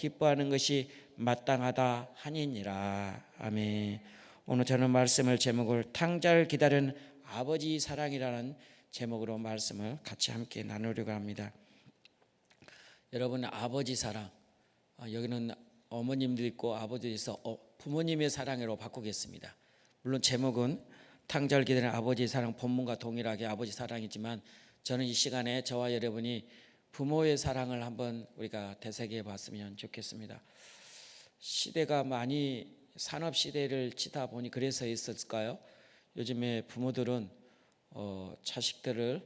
기뻐하는 것이 마땅하다 하니니라. 아멘. 오늘 저는 말씀을 제목을 탕자를 기다리는 아버지 사랑이라는 제목으로 말씀을 같이 함께 나누려고 합니다. 여러분, 아버지 사랑, 여기는 어머님도 있고 아버지도 있어 부모님의 사랑으로 바꾸겠습니다. 물론 제목은 탕자를 기다리는 아버지 사랑, 본문과 동일하게 아버지 사랑이지만 저는 이 시간에 저와 여러분이 부모의 사랑을 한번 우리가 되새겨 봤으면 좋겠습니다. 시대가 많이 산업 시대를 치다 보니 그래서 있었을까요? 요즘에 부모들은 자식들을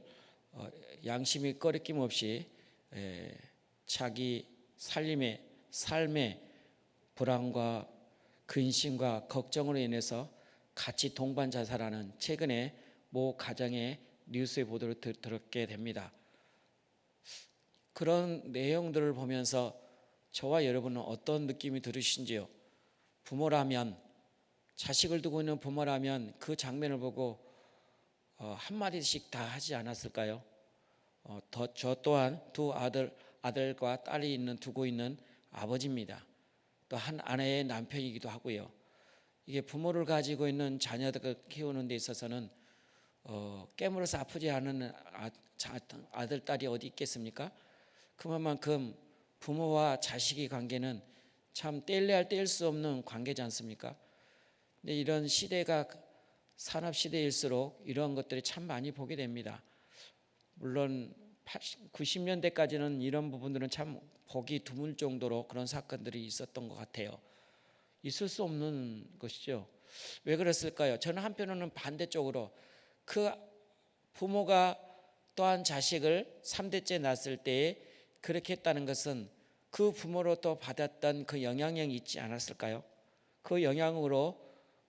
양심이 꺼리낌 없이 자기 삶의 불안과 근심과 걱정으로 인해서 같이 동반 자살하는 최근에 모 가정의 뉴스의 보도를 들었게 됩니다. 그런 내용들을 보면서 저와 여러분은 어떤 느낌이 들으신지요? 부모라면, 자식을 두고 있는 부모라면 그 장면을 보고 한마디씩 다 하지 않았을까요? 저 또한 두 아들과 딸이 두고 있는 아버지입니다. 또 한 아내의 남편이기도 하고요. 이게 부모를 가지고 있는 자녀들을 키우는 데 있어서는 깨물어서 아프지 않은 아들, 딸이 어디 있겠습니까? 그만큼 부모와 자식의 관계는 참 뗄래야 뗄 수 없는 관계지 않습니까? 근데 이런 시대가 산업 시대일수록 이런 것들이 참 많이 보게 됩니다. 물론 90년대까지는 이런 부분들은 참 보기 드물 정도로 그런 사건들이 있었던 것 같아요. 있을 수 없는 것이죠. 왜 그랬을까요? 저는 한편으로는 반대쪽으로 그 부모가 또한 자식을 3대째 낳았을 때에 그렇게 했다는 것은 그 부모로부터 받았던 그 영향력이 있지 않았을까요? 그 영향으로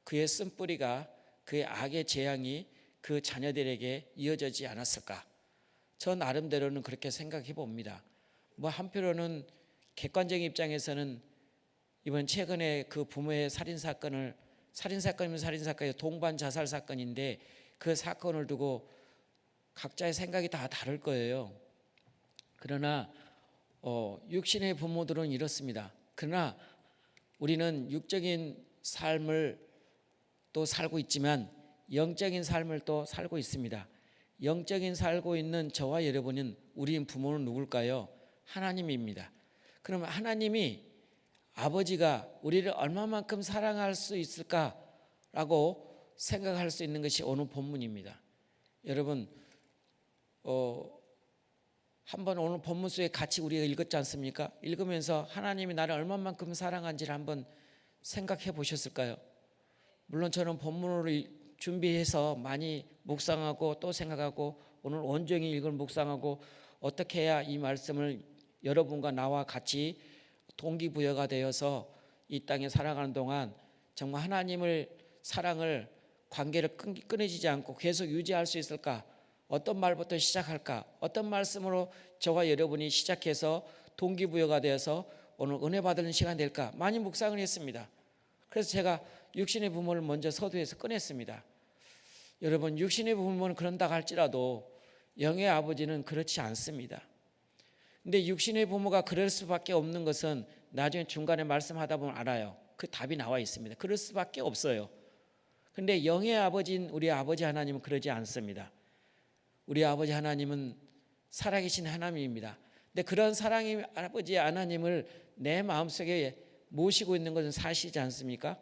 그의 쓴뿌리가, 그의 악의 재앙이 그 자녀들에게 이어지지 않았을까? 저 나름대로는 그렇게 생각해 봅니다. 한편으로는 객관적인 입장에서는 이번 최근에 그 부모의 살인사건이면 살인사건이 동반 자살 사건인데 그 사건을 두고 각자의 생각이 다 다를 거예요. 그러나 육신의 부모들은 이렇습니다. 그러나 우리는 육적인 삶을 또 살고 있지만 영적인 삶을 또 살고 있습니다. 영적인 살고 있는 저와 여러분은 우리 부모는 누굴까요? 하나님입니다. 그러면 하나님이 아버지가 우리를 얼마만큼 사랑할 수 있을까라고 생각할 수 있는 것이 오늘 본문입니다. 여러분 한번 오늘 본문 속에 같이 우리가 읽었지 않습니까? 읽으면서 하나님이 나를 얼마만큼 사랑한지를 한번 생각해 보셨을까요? 물론 저는 본문을 준비해서 많이 묵상하고 또 생각하고 오늘 온종일 이걸 묵상하고 어떻게 해야 이 말씀을 여러분과 나와 같이 동기부여가 되어서 이 땅에 살아가는 동안 정말 하나님을 사랑을 관계를 끊어지지 않고 계속 유지할 수 있을까? 어떤 말부터 시작할까? 어떤 말씀으로 저와 여러분이 시작해서 동기부여가 되어서 오늘 은혜 받는 시간 될까? 많이 묵상을 했습니다. 그래서 제가 육신의 부모를 먼저 서두에서 꺼냈습니다. 여러분, 육신의 부모는 그런다 할지라도 영의 아버지는 그렇지 않습니다. 근데 육신의 부모가 그럴 수밖에 없는 것은 나중에 중간에 말씀하다 보면 알아요. 그 답이 나와 있습니다. 그럴 수밖에 없어요. 근데 영의 아버지인 우리 아버지 하나님은 그러지 않습니다. 우리 아버지 하나님은 살아계신 하나님입니다. 근데 그런 사랑의 아버지 하나님을 내 마음속에 모시고 있는 것은 사실이지 않습니까?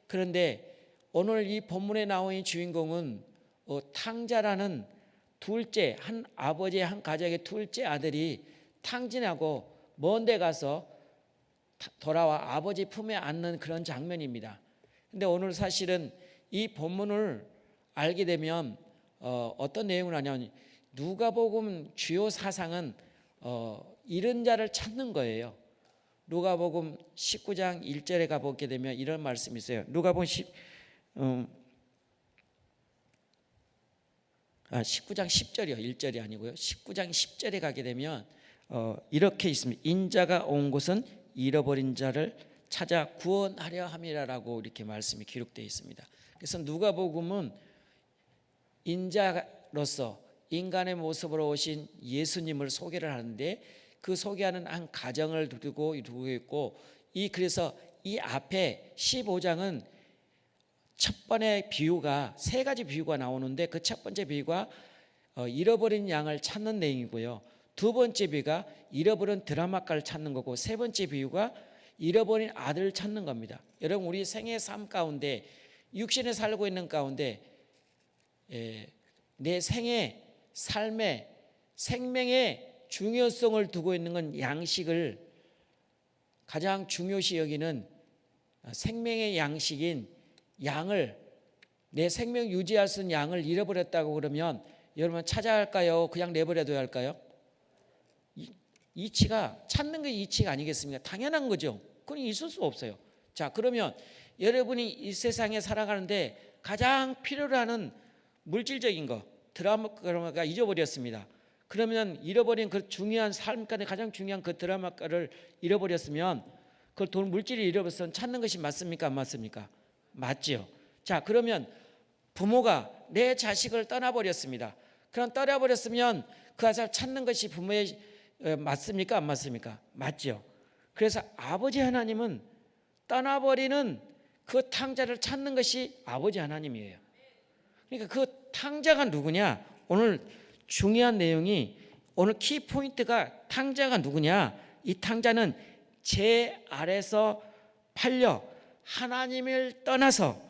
그런데 오늘 이 본문에 나온 이 주인공은 탕자라는 둘째, 한 아버지의 한 가정의 둘째 아들이 탕진하고 먼 데 가서 돌아와 아버지 품에 안는 그런 장면입니다. 그런데 오늘 사실은 이 본문을 알게 되면 어떤 내용을 하냐면 누가복음 주요 사상은 잃은 자를 찾는 거예요. 누가복음 19장 1절에 가보게 되면 이런 말씀이 있어요. 누가복음 19장 10절이요. 1절이 아니고요. 19장 10절에 가게 되면 이렇게 있습니다. 인자가 온 곳은 잃어버린 자를 찾아 구원하려 함이라라고 이렇게 말씀이 기록되어 있습니다. 그래서 누가복음은 인자로서 인간의 모습으로 오신 예수님을 소개를 하는데 그 소개하는 한 가정을 두고 있고, 그래서 이 앞에 15장은 첫 번의 비유가 세 가지 비유가 나오는데, 그 첫 번째 비유가 잃어버린 양을 찾는 내용이고요. 두 번째 비유가 잃어버린 드라마카를 찾는 거고, 세 번째 비유가 잃어버린 아들을 찾는 겁니다. 여러분, 우리 생의 삶 가운데, 육신에 살고 있는 가운데 내 생의 삶의 생명의 중요성을 두고 있는 건 양식을 가장 중요시 여기는 생명의 양식인 양을, 내 생명 유지할 수 있는 양을 잃어버렸다고 그러면 여러분 찾아갈까요? 그냥 내버려둬야 할까요? 이치가, 찾는 게 이치가 아니겠습니까? 당연한 거죠. 그건 있을 수 없어요. 자, 그러면 여러분이 이 세상에 살아가는데 가장 필요로 하는 물질적인 거, 드라마가 잊어버렸습니다. 그러면 잃어버린 그 중요한 삶 가운데 가장 중요한 그 드라마를 잃어버렸으면, 그걸 돈 물질을 잃어버렸으면 찾는 것이 맞습니까? 안 맞습니까? 맞죠. 자, 그러면 부모가 내 자식을 떠나버렸습니다. 그럼 떠나버렸으면 그 아이를 찾는 것이 부모의 맞습니까? 안 맞습니까? 맞죠. 그래서 아버지 하나님은 떠나버리는 그 탕자를 찾는 것이 아버지 하나님이에요. 그러니까 그 탕자가 누구냐? 오늘 중요한 내용이, 오늘 키포인트가 탕자가 누구냐? 이 탕자는 제 아래서 팔려 하나님을 떠나서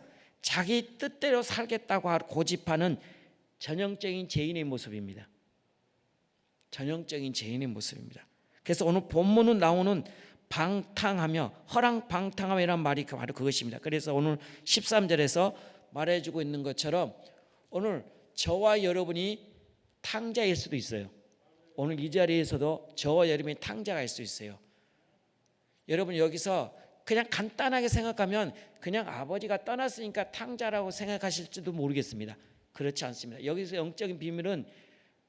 자기 뜻대로 살겠다고 고집하는 전형적인 죄인의 모습입니다. 전형적인 죄인의 모습입니다. 그래서 오늘 본문은 나오는 방탕하며, 허랑방탕함이라는 말이 바로 그것입니다. 그래서 오늘 13절에서 말해주고 있는 것처럼 오늘 저와 여러분이 탕자일 수도 있어요. 오늘 이 자리에서도 저와 여러분이 탕자가 수 있어요. 여러분 여기서 그냥 간단하게 생각하면 그냥 아버지가 떠났으니까 탕자라고 생각하실지도 모르겠습니다. 그렇지 않습니다. 여기서 영적인 비밀은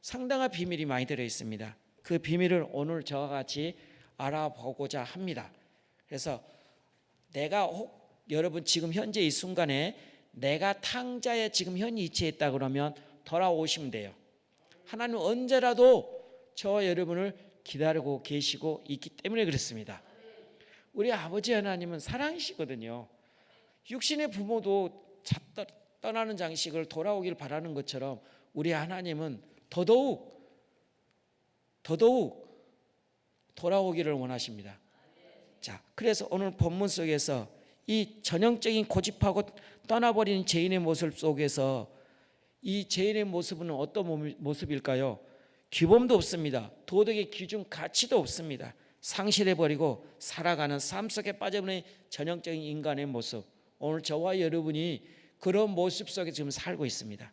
상당한 비밀이 많이 들어있습니다. 그 비밀을 오늘 저와 같이 알아보고자 합니다. 그래서 내가 여러분 지금 현재 이 순간에 내가 탕자의 지금 현 위치에 있다 그러면 돌아오시면 돼요. 하나님은 언제라도 저와 여러분을 기다리고 계시고 있기 때문에 그렇습니다. 우리 아버지 하나님은 사랑이시거든요. 육신의 부모도 떠나는 장식을 돌아오길 바라는 것처럼 우리 하나님은 더더욱 돌아오기를 원하십니다. 자, 그래서 오늘 본문 속에서 이 전형적인 고집하고 떠나버리는 죄인의 모습 속에서 이 죄인의 모습은 어떤 모습일까요? 규범도 없습니다. 도덕의 기준, 가치도 없습니다. 상실해버리고 살아가는 삶 속에 빠져버린 전형적인 인간의 모습, 오늘 저와 여러분이 그런 모습 속에 지금 살고 있습니다.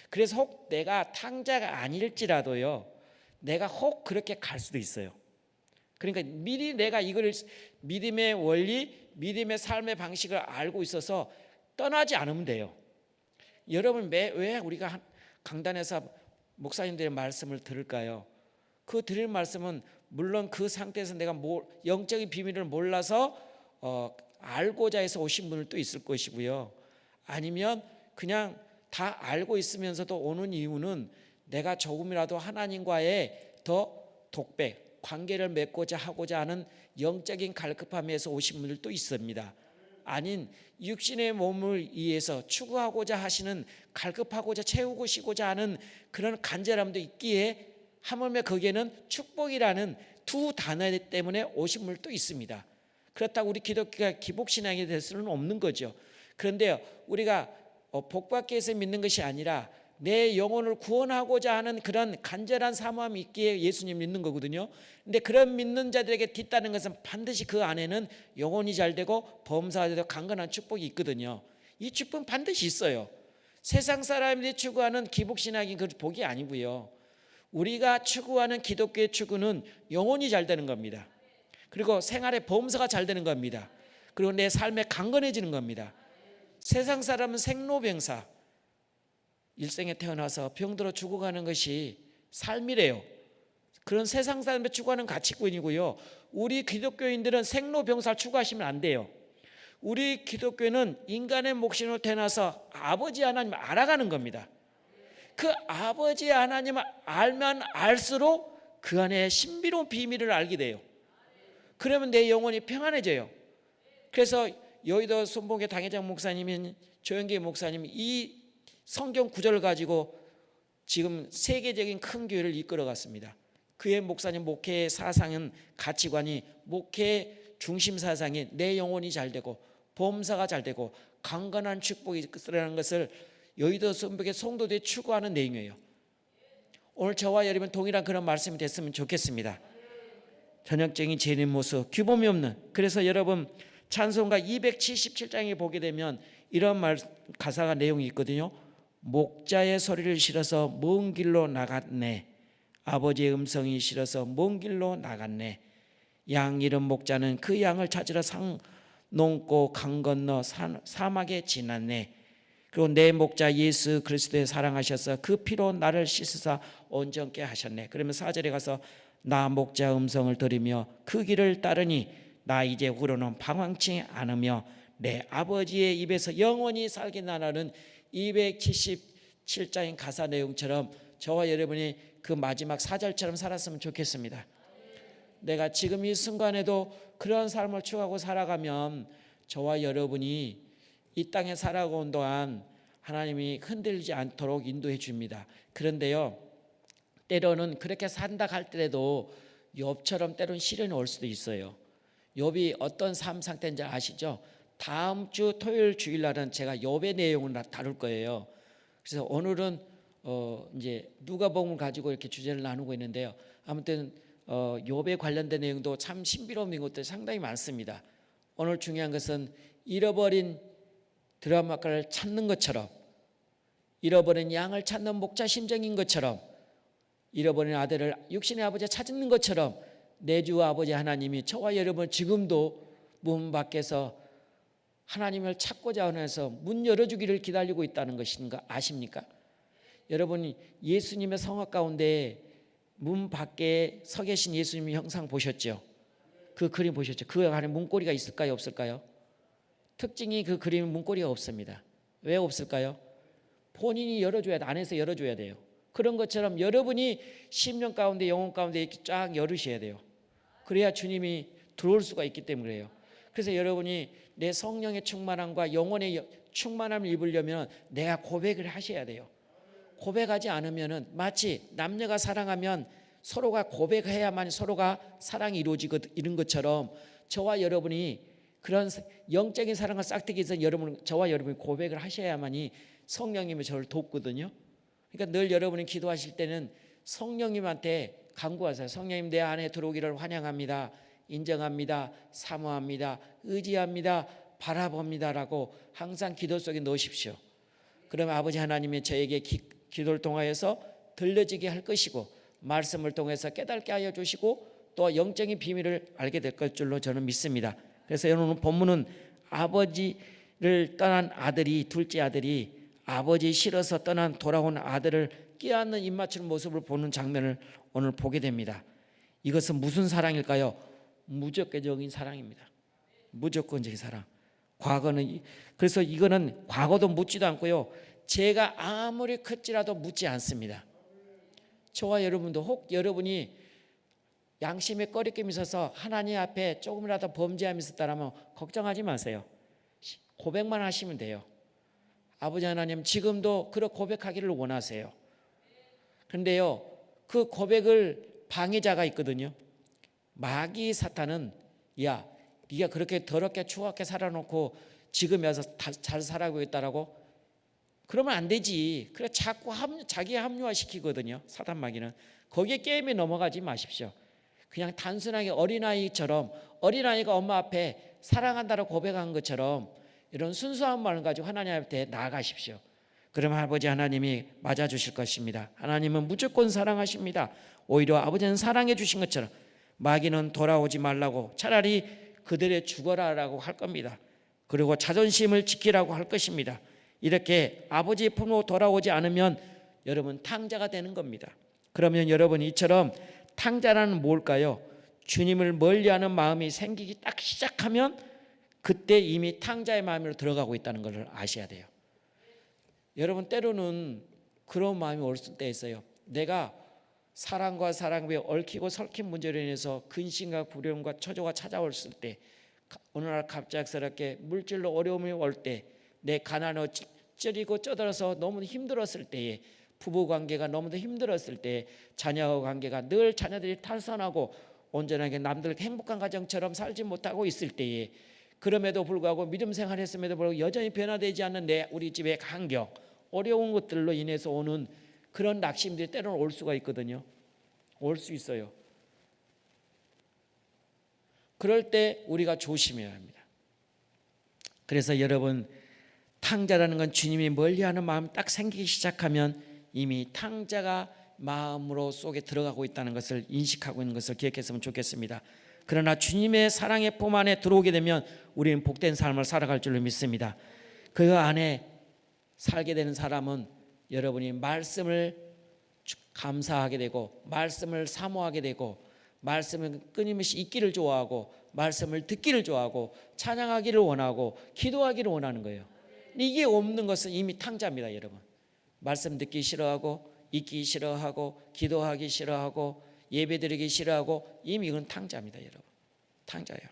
그래서 혹 내가 탕자가 아닐지라도요, 내가 혹 그렇게 갈 수도 있어요. 그러니까 미리 내가 이걸 믿음의 원리, 믿음의 삶의 방식을 알고 있어서 떠나지 않으면 돼요. 여러분 왜 우리가 강단에서 목사님들의 말씀을 들을까요? 그 드릴 말씀은 물론 그 상태에서 내가 영적인 비밀을 몰라서 알고자 해서 오신 분들도 있을 것이고요. 아니면 그냥 다 알고 있으면서도 오는 이유는 내가 조금이라도 하나님과의 더 독백, 관계를 맺고자 하고자 하는 영적인 갈급함에서 오신 분들도 있습니다. 아닌 육신의 몸을 위해서 추구하고자 하시는, 갈급하고자 채우고 싶고자 하는 그런 간절함도 있기에 하물며 거기에는 축복이라는 두 단어 때문에 오신 분들도 있습니다. 그렇다고 우리 기독교가 기복신앙이 될 수는 없는 거죠. 그런데 우리가 복받기 위해서 믿는 것이 아니라 내 영혼을 구원하고자 하는 그런 간절한 사모함이 있기에 예수님 믿는 거거든요. 근데 그런 믿는 자들에게 뒤따르는 것은 반드시 그 안에는 영혼이 잘 되고 범사가 되고 강건한 축복이 있거든요. 이 축복은 반드시 있어요. 세상 사람들이 추구하는 기복신앙이 그 복이 아니고요. 우리가 추구하는 기독교의 추구는 영혼이 잘 되는 겁니다. 그리고 생활의 범사가 잘 되는 겁니다. 그리고 내 삶에 강건해지는 겁니다. 세상 사람은 생로병사, 일생에 태어나서 병들어 죽어가는 것이 삶이래요. 그런 세상 사람이 추구하는 가치관이고요. 우리 기독교인들은 생로병사를 추구하시면 안 돼요. 우리 기독교는 인간의 몫으로 태어나서 아버지 하나님을 알아가는 겁니다. 그 아버지 하나님을 알면 알수록 그 안에 신비로운 비밀을 알게 돼요. 그러면 내 영혼이 평안해져요. 그래서 여의도 손봉의 당회장 목사님인 조영기 목사님이 이 성경 구절을 가지고 지금 세계적인 큰 교회를 이끌어갔습니다. 그의 목사님 목회의 사상은, 가치관이, 목회 중심 사상이 내 영혼이 잘 되고 범사가 잘 되고 강건한 축복이 있으라는 것을 여의도 손봉의 성도들이 추구하는 내용이에요. 오늘 저와 여러분 동일한 그런 말씀이 됐으면 좋겠습니다. 전형적인 죄인의 모습, 규범이 없는. 그래서 여러분 찬송가 277장에 보게 되면 이런 가사가 내용이 있거든요. 목자의 소리를 실어서 먼 길로 나갔네. 아버지의 음성이 실어서 먼 길로 나갔네. 양 잃은 목자는 그 양을 찾으러 산 넘고 강 건너 사막에 지났네. 그리고 내 목자 예수 그리스도의 사랑하셔서 그 피로 나를 씻으사 온전케 하셨네. 그러면 4절에 가서 나 목자 음성을 들으며 그 길을 따르니 나 이제 후로는 방황치 않으며 내 아버지의 입에서 영원히 살게 나라는 277장인 가사 내용처럼 저와 여러분이 그 마지막 4절처럼 살았으면 좋겠습니다. 내가 지금 이 순간에도 그런 삶을 추구하고 살아가면 저와 여러분이 이 땅에 살아온 동안 하나님이 흔들리지 않도록 인도해 줍니다. 그런데요, 때로는 그렇게 산다 할때라도 욥처럼 때로는 시련이 올 수도 있어요. 욥이 어떤 삶 상태인지 아시죠? 다음 주 토요일 주일날은 제가 욥의 내용을 다룰 거예요. 그래서 오늘은 이제 누가복음을 가지고 이렇게 주제를 나누고 있는데요. 아무튼 욥에 관련된 내용도 참 신비로운 것들이 상당히 많습니다. 오늘 중요한 것은 잃어버린 드라마카를 찾는 것처럼, 잃어버린 양을 찾는 목자 심정인 것처럼, 잃어버린 아들을 육신의 아버지가 찾는 것처럼 내 주 아버지 하나님이 저와 여러분 지금도 문 밖에서 하나님을 찾고자 하면서 문 열어주기를 기다리고 있다는 것인가 아십니까? 여러분이 예수님의 성화 가운데 문 밖에 서 계신 예수님의 형상 보셨죠? 그 그림 보셨죠? 그 안에 문고리가 있을까요? 없을까요? 특징이 그 그림 문고리가 없습니다. 왜 없을까요? 본인이 열어줘야 돼. 안에서 열어줘야 돼요. 그런 것처럼 여러분이 심령 가운데 영혼 가운데 이렇게 쫙 열으셔야 돼요. 그래야 주님이 들어올 수가 있기 때문에 그래요. 그래서 여러분이 내 성령의 충만함과 영혼의 충만함을 입으려면 내가 고백을 하셔야 돼요. 고백하지 않으면은 마치 남녀가 사랑하면 서로가 고백해야만 서로가 사랑이 이루어지는 것처럼 저와 여러분이 그런 영적인 사랑을 싹트기 위해서 저와 여러분이 고백을 하셔야만이 성령님이 저를 돕거든요. 그러니까 늘 여러분이 기도하실 때는 성령님한테 간구하세요. 성령님 내 안에 들어오기를 환영합니다. 인정합니다. 사모합니다. 의지합니다. 바라봅니다라고 항상 기도 속에 넣으십시오. 그러면 아버지 하나님이 저에게 기도를 통하여서 들려지게 할 것이고 말씀을 통해서 깨닫게 하여 주시고 또 영적인 비밀을 알게 될 것 줄로 저는 믿습니다. 그래서 오늘 본문은 아버지를 떠난 아들이, 둘째 아들이 아버지 싫어서 떠난 돌아온 아들을 끼안는 입맞추는 모습을 보는 장면을 오늘 보게 됩니다. 이것은 무슨 사랑일까요? 무조건적인 사랑입니다. 무조건적인 사랑. 과거는, 그래서 이거는 과거도 묻지도 않고요, 죄가 아무리 컸지라도 묻지 않습니다. 저와 여러분도 혹 여러분이 양심에 꺼리낌이 있어서 하나님 앞에 조금이라도 범죄함이 있었다면 걱정하지 마세요. 고백만 하시면 돼요. 아버지 하나님 지금도 그렇게 고백하기를 원하세요. 그런데요, 그 고백을 방해자가 있거든요. 마귀 사탄은 야, 네가 그렇게 더럽게 추악하게 살아놓고 지금 와서 잘 살아가고 있다라고 그러면 안 되지. 그래 자꾸 자기 합리화시키거든요. 사탄 마귀는. 거기에 게임에 넘어가지 마십시오. 그냥 단순하게 어린아이처럼, 어린아이가 엄마 앞에 사랑한다고 고백한 것처럼 이런 순수한 마음을 가지고 하나님 앞에 나아가십시오. 그러면 아버지 하나님이 맞아주실 것입니다. 하나님은 무조건 사랑하십니다. 오히려 아버지는 사랑해 주신 것처럼 마귀는 돌아오지 말라고 차라리 그들의 죽어라라고 할 겁니다. 그리고 자존심을 지키라고 할 것입니다. 이렇게 아버지의 품으로 돌아오지 않으면 여러분 탕자가 되는 겁니다. 그러면 여러분 이처럼 탕자라는 뭘까요? 주님을 멀리하는 마음이 생기기 딱 시작하면 그때 이미 탕자의 마음으로 들어가고 있다는 것을 아셔야 돼요. 여러분 때로는 그런 마음이 올 때 있어요. 내가 사랑과 사랑에 얽히고 설킨 문제로 인해서 근심과 두려움과 초조가 찾아왔을 때, 어느 날 갑작스럽게 물질로 어려움이 올 때, 내 가난으로 찌리고 쪄들어서 너무 힘들었을 때에, 부부 관계가 너무도 힘들었을 때, 자녀 관계가 늘 자녀들이 탈선하고 온전하게 남들 행복한 가정처럼 살지 못하고 있을 때에, 그럼에도 불구하고 믿음 생활했음에도 불구하고 여전히 변화되지 않는 우리 집의 환경, 어려운 것들로 인해서 오는 그런 낙심들이 때로는 올 수가 있거든요. 올 수 있어요. 그럴 때 우리가 조심해야 합니다. 그래서 여러분, 탕자라는 건 주님이 멀리하는 마음 딱 생기기 시작하면 이미 탕자가 마음으로 속에 들어가고 있다는 것을 인식하고 있는 것을 기억했으면 좋겠습니다. 그러나 주님의 사랑의 품 안에 들어오게 되면 우리는 복된 삶을 살아갈 줄로 믿습니다. 그 안에 살게 되는 사람은 여러분이 말씀을 감사하게 되고, 말씀을 사모하게 되고, 말씀을 끊임없이 읽기를 좋아하고, 말씀을 듣기를 좋아하고, 찬양하기를 원하고, 기도하기를 원하는 거예요. 이게 없는 것은 이미 탕자입니다. 여러분, 말씀 듣기 싫어하고, 읽기 싫어하고, 기도하기 싫어하고, 예배드리기 싫어하고, 이미 이건 탕자입니다. 여러분, 탕자예요.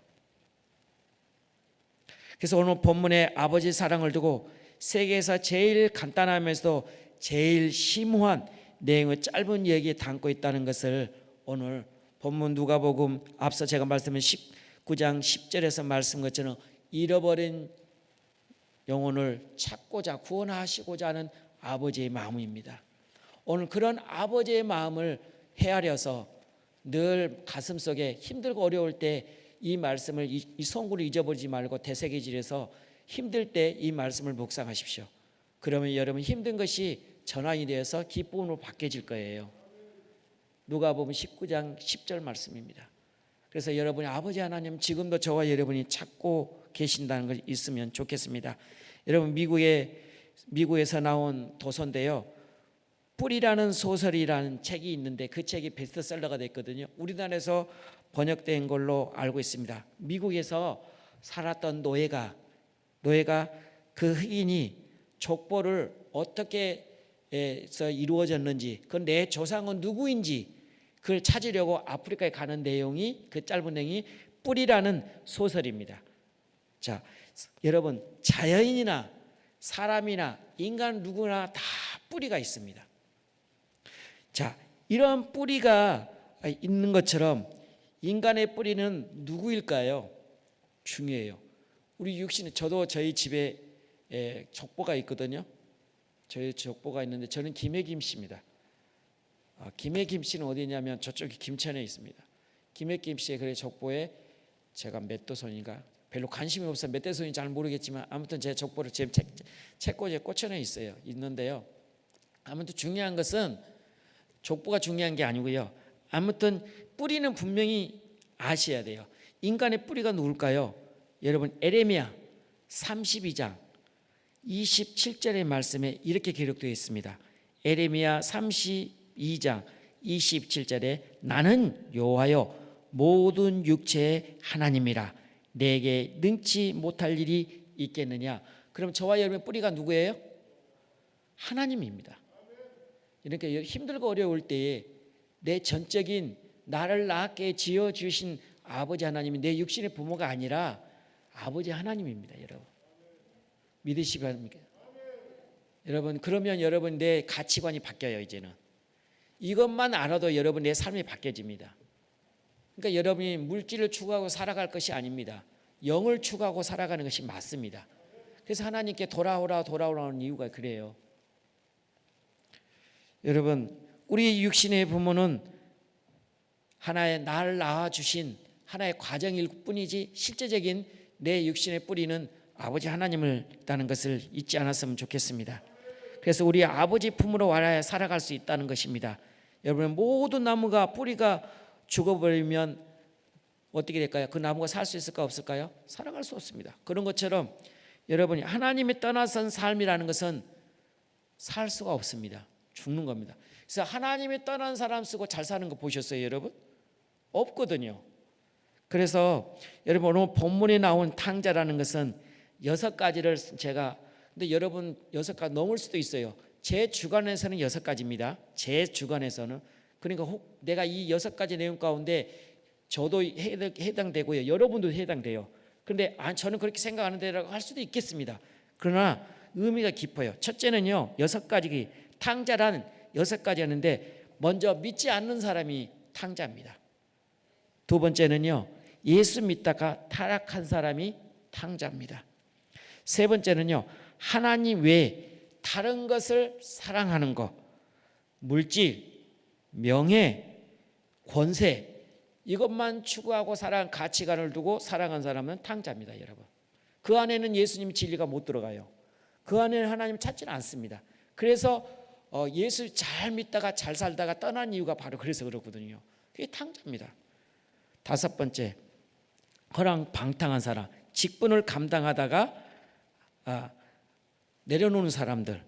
그래서 오늘 본문에 아버지 사랑을 두고 세계에서 제일 간단하면서도 제일 심오한 내용의 짧은 얘기에 담고 있다는 것을 오늘 본문 누가복음 앞서 제가 말씀한 19장 10절에서 말씀 것처럼 잃어버린 영혼을 찾고자 구원하시고자 하는 아버지의 마음입니다. 오늘 그런 아버지의 마음을 헤아려서 늘 가슴속에 힘들고 어려울 때 이 말씀을, 이 성구를 잊어버리지 말고 되새기질해서 힘들 때 이 말씀을 묵상하십시오. 그러면 여러분 힘든 것이 전환이 되어서 기쁨으로 바뀌어질 거예요. 누가복음 19장 10절 말씀입니다. 그래서 여러분이 아버지 하나님 지금도 저와 여러분이 찾고 계신다는 걸 있으면 좋겠습니다. 여러분, 미국에서 나온 도서인데요, 뿌리라는 소설이라는 책이 있는데 그 책이 베스트셀러가 됐거든요. 우리나라에서 번역된 걸로 알고 있습니다. 미국에서 살았던 노예가 그 흑인이 족보를 어떻게 해서 이루어졌는지, 그 내 조상은 누구인지 그걸 찾으려고 아프리카에 가는 내용이, 그 짧은 내용이 뿌리라는 소설입니다. 자, 여러분, 자연이나 사람이나 인간 누구나 다 뿌리가 있습니다. 자, 이런 뿌리가 있는 것처럼 인간의 뿌리는 누구일까요? 중요해요. 우리 육신에, 저도 저희 집에 족보가 있거든요. 저희 족보가 있는데 저는 김해김 씨입니다. 김해김 씨는 어디냐면 저쪽에 김천에 있습니다. 김해김 씨의 그 족보에 제가 몇 도손인가 별로 관심이 없어 몇 대손인지 잘 모르겠지만 아무튼 제 족보를 제 책꽂이에 꽂혀져 있어요. 있는데요. 아무튼 중요한 것은 족보가 중요한 게 아니고요. 아무튼 뿌리는 분명히 아셔야 돼요. 인간의 뿌리가 누굴까요? 여러분, 에레미야 32장 27절의 말씀에 이렇게 기록되어 있습니다. 에레미야 32장 27절에 나는 여호와여 모든 육체의 하나님이라 내게 능치 못할 일이 있겠느냐. 그럼 저와 여러분의 뿌리가 누구예요? 하나님입니다. 이렇게 힘들고 어려울 때에 내 전적인 나를 낳게 지어주신 아버지 하나님이 내 육신의 부모가 아니라 아버지 하나님입니다. 여러분, 믿으시기 바랍니다. 여러분, 그러면 여러분 내 가치관이 바뀌어요. 이제는 이것만 알아도 여러분 내 삶이 바뀌어집니다. 그러니까 여러분이 물질을 추구하고 살아갈 것이 아닙니다. 영을 추구하고 살아가는 것이 맞습니다. 그래서 하나님께 돌아오라는 이유가 그래요. 여러분, 우리 육신의 부모는 하나의 나를 낳아주신 하나의 과정일 뿐이지 실제적인 내 육신의 뿌리는 아버지 하나님을 있다는 것을 잊지 않았으면 좋겠습니다. 그래서 우리 아버지 품으로 와야 살아갈 수 있다는 것입니다. 여러분, 모든 나무가 뿌리가 죽어버리면 어떻게 될까요? 그 나무가 살 수 있을까 없을까요? 살아갈 수 없습니다. 그런 것처럼 여러분이 하나님이 떠나선 삶이라는 것은 살 수가 없습니다. 죽는 겁니다. 그래서 하나님이 떠난 사람 쓰고 잘 사는 거 보셨어요, 여러분? 없거든요. 그래서 여러분, 오늘 본문에 나온 탕자라는 것은 6가지를 제가, 근데 여러분 6가지 넘을 수도 있어요. 제 주관에서는 6가지입니다. 제 주관에서는. 그러니까 내가 이 6가지 내용 가운데 저도 해당되고요. 여러분도 해당돼요. 그런데 저는 그렇게 생각하는데라고 할 수도 있겠습니다. 그러나 의미가 깊어요. 첫째는요, 6가지 탕자란 6가지 하는데 먼저 믿지 않는 사람이 탕자입니다. 두 번째는요, 예수 믿다가 타락한 사람이 탕자입니다. 세 번째는요, 하나님 외에 다른 것을 사랑하는 것, 물질, 명예, 권세, 이것만 추구하고 살아간 가치관을 두고 살아간 사람은 탕자입니다. 여러분, 그 안에는 예수님 진리가 못 들어가요. 그 안에는 하나님 찾지는 않습니다. 그래서 예수 잘 믿다가 잘 살다가 떠난 이유가 바로 그래서 그렇거든요. 그게 탕자입니다. 다섯 번째, 허랑방탕한 사람, 직분을 감당하다가 내려놓는 사람들,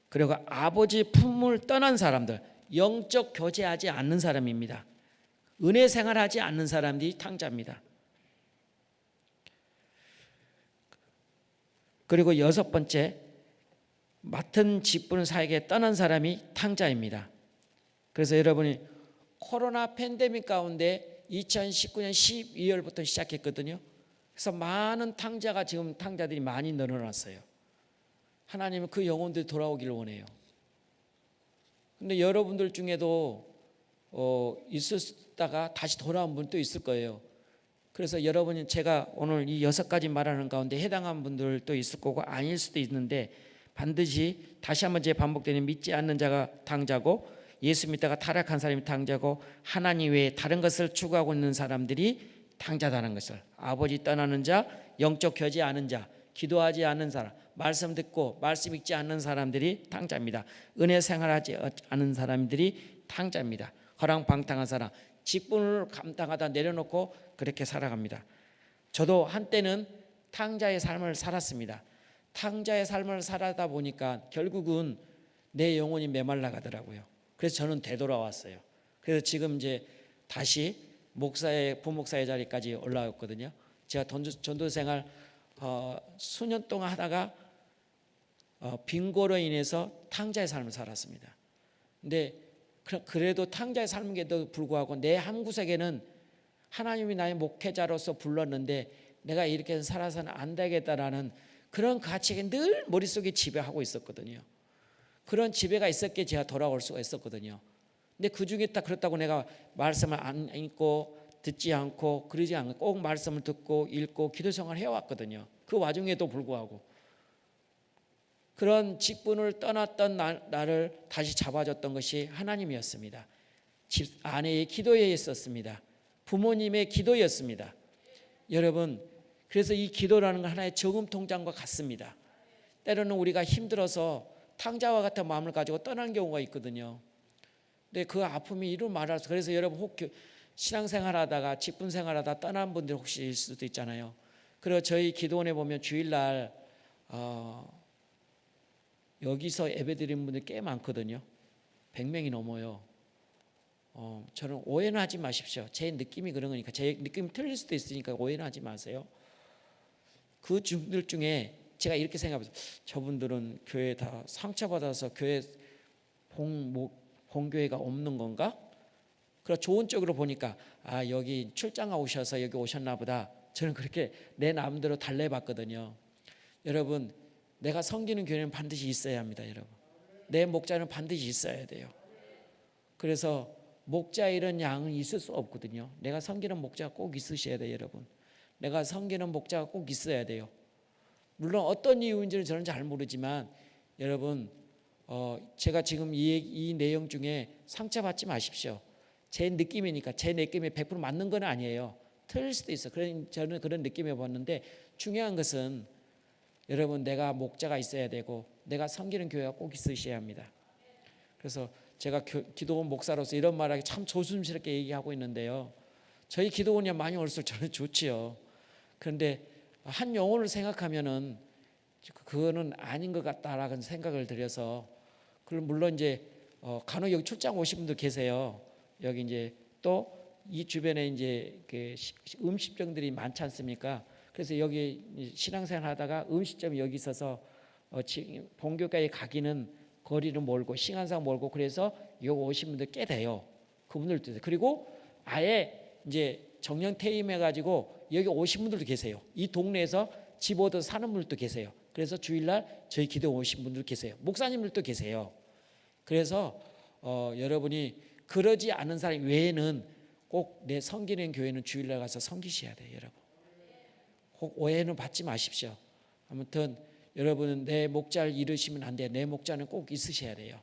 그리고 아버지 품을 떠난 사람들, 영적 교제하지 않는 사람입니다. 은혜 생활하지 않는 사람들이 탕자입니다. 그리고 여섯 번째, 맡은 직분 사역에 떠난 사람이 탕자입니다. 그래서 여러분이 코로나 팬데믹 가운데 2019년 12월부터 시작했거든요. 그래서 많은 탕자들이 많이 늘어났어요. 하나님은 그 영혼들이 돌아오기를 원해요. 근데 여러분들 중에도 있었다가 다시 돌아온 분도 있을 거예요. 그래서 여러분이 제가 오늘 이 6가지 말하는 가운데 해당한 분들도 있을 거고 아닐 수도 있는데, 반드시 다시 한번 반복되는 믿지 않는 자가 탕자고, 예수 믿다가 타락한 사람이 탕자고, 하나님 외에 다른 것을 추구하고 있는 사람들이 탕자다는 것을, 아버지 떠나는 자, 영적 교제하는 자, 기도하지 않는 사람, 말씀 듣고 말씀 읽지 않는 사람들이 탕자입니다. 은혜 생활하지 않은 사람들이 탕자입니다. 허랑방탕한 사람, 직분을 감당하다 내려놓고 그렇게 살아갑니다. 저도 한때는 탕자의 삶을 살았습니다. 탕자의 삶을 살아다 보니까 결국은 내 영혼이 메말라 가더라고요. 그래서 저는 되돌아왔어요. 그래서 지금 이제 다시 부목사의 자리까지 올라왔거든요. 제가 전도 생활 수년 동안 하다가 빙고로 인해서 탕자의 삶을 살았습니다. 근데 그래도 탕자의 삶에도 불구하고 내 한 구석에는 하나님이 나의 목회자로서 불렀는데 내가 이렇게 살아서는 안 되겠다라는 그런 가치가 늘 머릿속에 지배하고 있었거든요. 그런 지배가 있었기에 제가 돌아올 수가 있었거든요. 근데 그 중에 딱 그렇다고 내가 말씀을 안 읽고 듣지 않고 그러지 않고 꼭 말씀을 듣고 읽고 기도 생활을 해왔거든요. 그 와중에도 불구하고 그런 직분을 떠났던 나를 다시 잡아줬던 것이 하나님이었습니다. 집 아내의 기도에 있었습니다. 부모님의 기도였습니다. 여러분, 그래서 이 기도라는 건 하나의 저금통장과 같습니다. 때로는 우리가 힘들어서 탕자와 같은 마음을 가지고 떠난 경우가 있거든요. 근데 그 아픔이 이루 말아서, 그래서 여러분 혹 신앙생활하다가 직분생활하다 떠난 분들 혹시 있을 수도 있잖아요. 그리고 저희 기도원에 보면 주일날 여기서 예배드리는 분들 꽤 많거든요. 100명이 넘어요. 저는 오해는 하지 마십시오. 제 느낌이 그런 거니까. 제 느낌이 틀릴 수도 있으니까 오해는 하지 마세요. 그 분들 중에 제가 이렇게 생각해요. 저분들은 교회 다 상처받아서 교회 본교회가 없는 건가? 그래서 좋은 쪽으로 보니까 여기 출장가 오셔서 여기 오셨나 보다. 저는 그렇게 내 마음대로 달래봤거든요. 여러분, 내가 섬기는 교회는 반드시 있어야 합니다. 여러분, 내 목자는 반드시 있어야 돼요. 그래서 목자 이런 양은 있을 수 없거든요. 내가 섬기는 목자가 꼭 있으셔야 돼요. 여러분, 내가 섬기는 목자가 꼭 있어야 돼요. 물론 어떤 이유인지는 저는 잘 모르지만 여러분, 제가 지금 이 내용 중에 상처받지 마십시오. 제 느낌이니까. 제 느낌이 100% 맞는 건 아니에요. 틀릴 수도 있어. 저는 그런 느낌을 봤는데, 중요한 것은 여러분, 내가 목자가 있어야 되고 내가 섬기는 교회가 꼭 있으셔야 합니다. 그래서 제가 기도원 목사로서 이런 말하기 참 조심스럽게 얘기하고 있는데요, 저희 기도원이 많이 올수록 저는 좋지요. 그런데 한 영혼을 생각하면은 그거는 아닌 것 같다라는 생각을 들여서, 그럼 물론 이제 간혹 여기 출장 오신 분들 계세요. 여기 이제 또 이 주변에 이제 음식점들이 많지 않습니까? 그래서 여기 신앙생활 하다가 음식점이 여기 있어서 본교까지 가기는 거리는 멀고 시간상 멀고, 그래서 여기 오신 분들 꽤 돼요. 그분들도 있어요. 그리고 아예 이제 정년 퇴임해가지고 여기 오신 분들도 계세요. 이 동네에서 집 얻어 사는 분들도 계세요. 그래서 주일날 저희 기도 오신 분들 계세요. 목사님들도 계세요. 그래서 여러분이 그러지 않은 사람 외에는 꼭 내 섬기는 교회는 주일날 가서 섬기셔야 돼요, 여러분. 꼭 오해는 받지 마십시오. 아무튼 여러분은 내 목자를 잃으시면 안 돼요. 내 목자는 꼭 있으셔야 돼요.